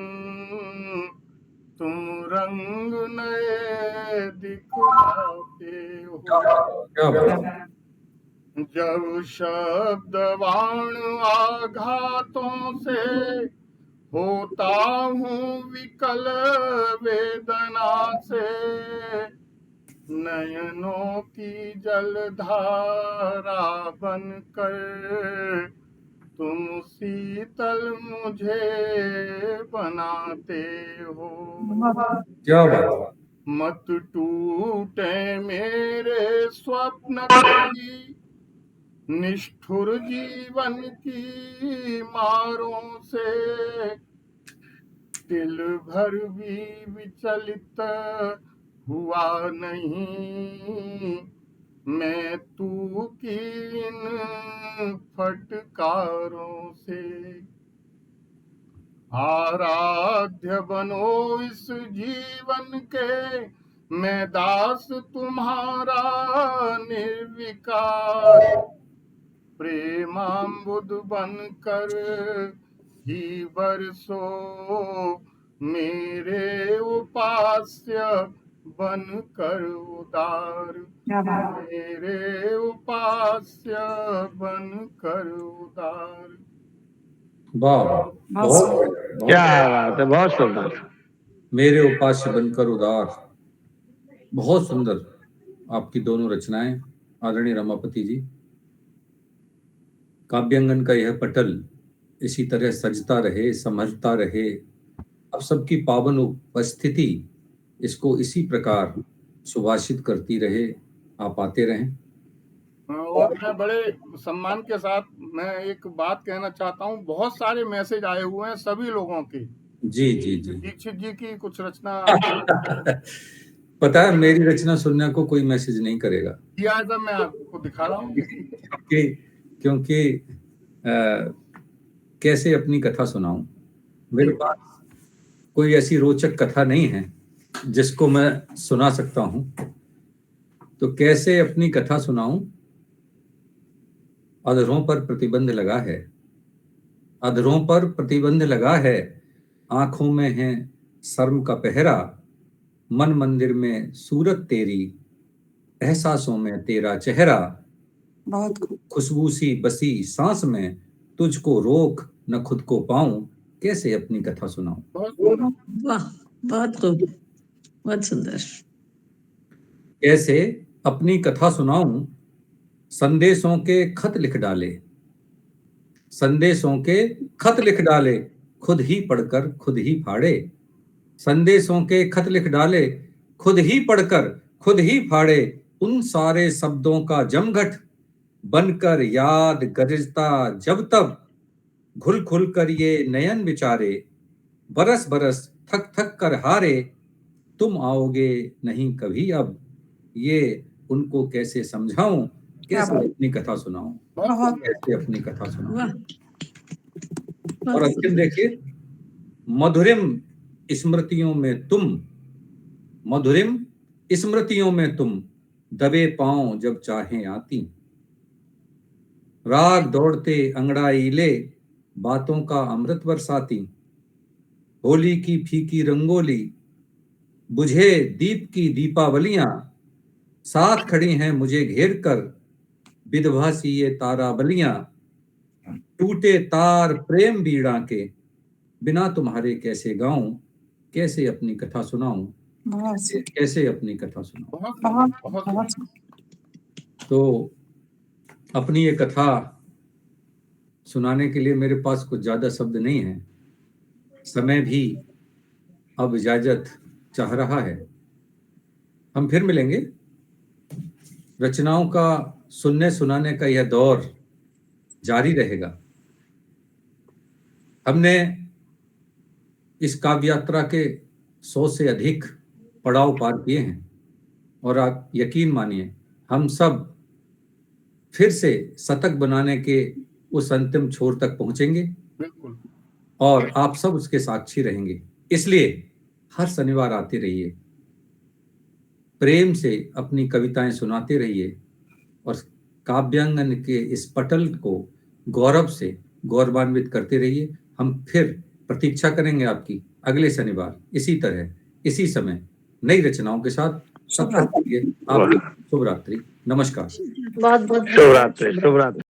तुम रंग नए दिखलाते हो। जब शब्दवाण आघातों से होता हूँ विकल वेदना से, नयनों की जलधारा बनकर तुम शीतल मुझे बनाते हो। क्या बात। मत टूटे मेरे स्वप्न की निष्ठुर जीवन की मारों से, दिल भर भी विचलित हुआ नहीं मैं तू की इन फटकारों से। आराध्य बनो इस जीवन के, मैं दास तुम्हारा निर्विकार, प्रेमाम्बुद बनकर ही बरसो मेरे उपास्य बनकर उदार, मेरे उपास्य बनकर उदार। वाह, क्या बात है, बहुत सुंदर। मेरे उपास्य बनकर उदार, बहुत सुंदर आपकी दोनों रचनाएं आदरणीय रमापति जी। काव्यांगन का यह पटल इसी तरह सजता रहे, संभलता रहे, अब सबकी पावन उपस्थिति इसको इसी प्रकार सुभाषित करती रहे, आप आते रहें। और मैं बड़े सम्मान के साथ मैं एक बात कहना चाहता हूँ, बहुत सारे मैसेज आए हुए हैं सभी लोगों के। जी जी जी। दीक्षित जी की कुछ रचना पता है मेरी रचना सुनने को कोई मैसेज नहीं करेगा, लिहाजा मैं आपको दिखा रहा हूँ। क्योंकि कैसे अपनी कथा सुनाऊं, मेरे पास कोई ऐसी रोचक कथा नहीं है जिसको मैं सुना सकता हूं, तो कैसे अपनी कथा सुनाऊं। अधरों पर प्रतिबंध लगा है, अधरों पर प्रतिबंध लगा है, आंखों में है शर्म का पहरा, मन मंदिर में सूरत तेरी, एहसासों में तेरा चेहरा, बहुत खुशबू सी बसी सांस में, तुझको रोक न खुद को पाऊं, कैसे अपनी कथा सुनाऊं। वाह, बहुत खूब, बहुत सुंदर। कैसे अपनी कथा सुनाऊं, संदेशों के खत लिख डाले, संदेशों के खत लिख डाले, खुद ही पढ़कर खुद ही फाड़े, संदेशों के खत लिख डाले, खुद ही पढ़कर खुद ही फाड़े, उन सारे शब्दों का जमघट बनकर याद गरजता जब तब, घुल खुल कर ये नयन विचारे, बरस बरस थक थक कर हारे, तुम आओगे नहीं कभी अब, ये उनको कैसे समझाऊं, कैसे अपनी कथा सुनाऊं, कैसे अपनी कथा सुनाऊं। और अंतिम देखिए, मधुरिम स्मृतियों में तुम, मधुरिम स्मृतियों में तुम, दबे पांव जब चाहे आती, राग दौड़ते अंगड़ाई ले, बातों का अमृत बरसाती, होली की फीकी रंगोली, बुझे दीप की दीपावलियां, साथ खड़ी हैं मुझे घेर कर, विधवा सी ये तारा बलियां, टूटे तार प्रेम बीड़ा के, बिना तुम्हारे कैसे गाऊं, कैसे अपनी कथा सुनाऊं, कैसे अपनी कथा सुनाऊं। तो अपनी ये कथा सुनाने के लिए मेरे पास कुछ ज्यादा शब्द नहीं है, समय भी अब इजाजत चाह रहा है। हम फिर मिलेंगे, रचनाओं का सुनने सुनाने का यह दौर जारी रहेगा। हमने इस काव्य यात्रा के 100 से अधिक पड़ाव पार किए हैं, और आप यकीन मानिए हम सब फिर से शतक बनाने के उस अंतिम छोर तक पहुंचेंगे, और आप सब उसके साक्षी रहेंगे। इसलिए हर शनिवार आते रहिए, प्रेम से अपनी कविताएं सुनाते रहिए, और काव्यांगन के इस पटल को गौरव से गौरवान्वित करते रहिए। हम फिर प्रतीक्षा करेंगे आपकी अगले शनिवार इसी तरह इसी समय नई रचनाओं के साथ। सब तक के लिए आपकी शुभ रात्रि, नमस्कार। बहुत बहुत शुभ रात्रि, शुभ रात्रि।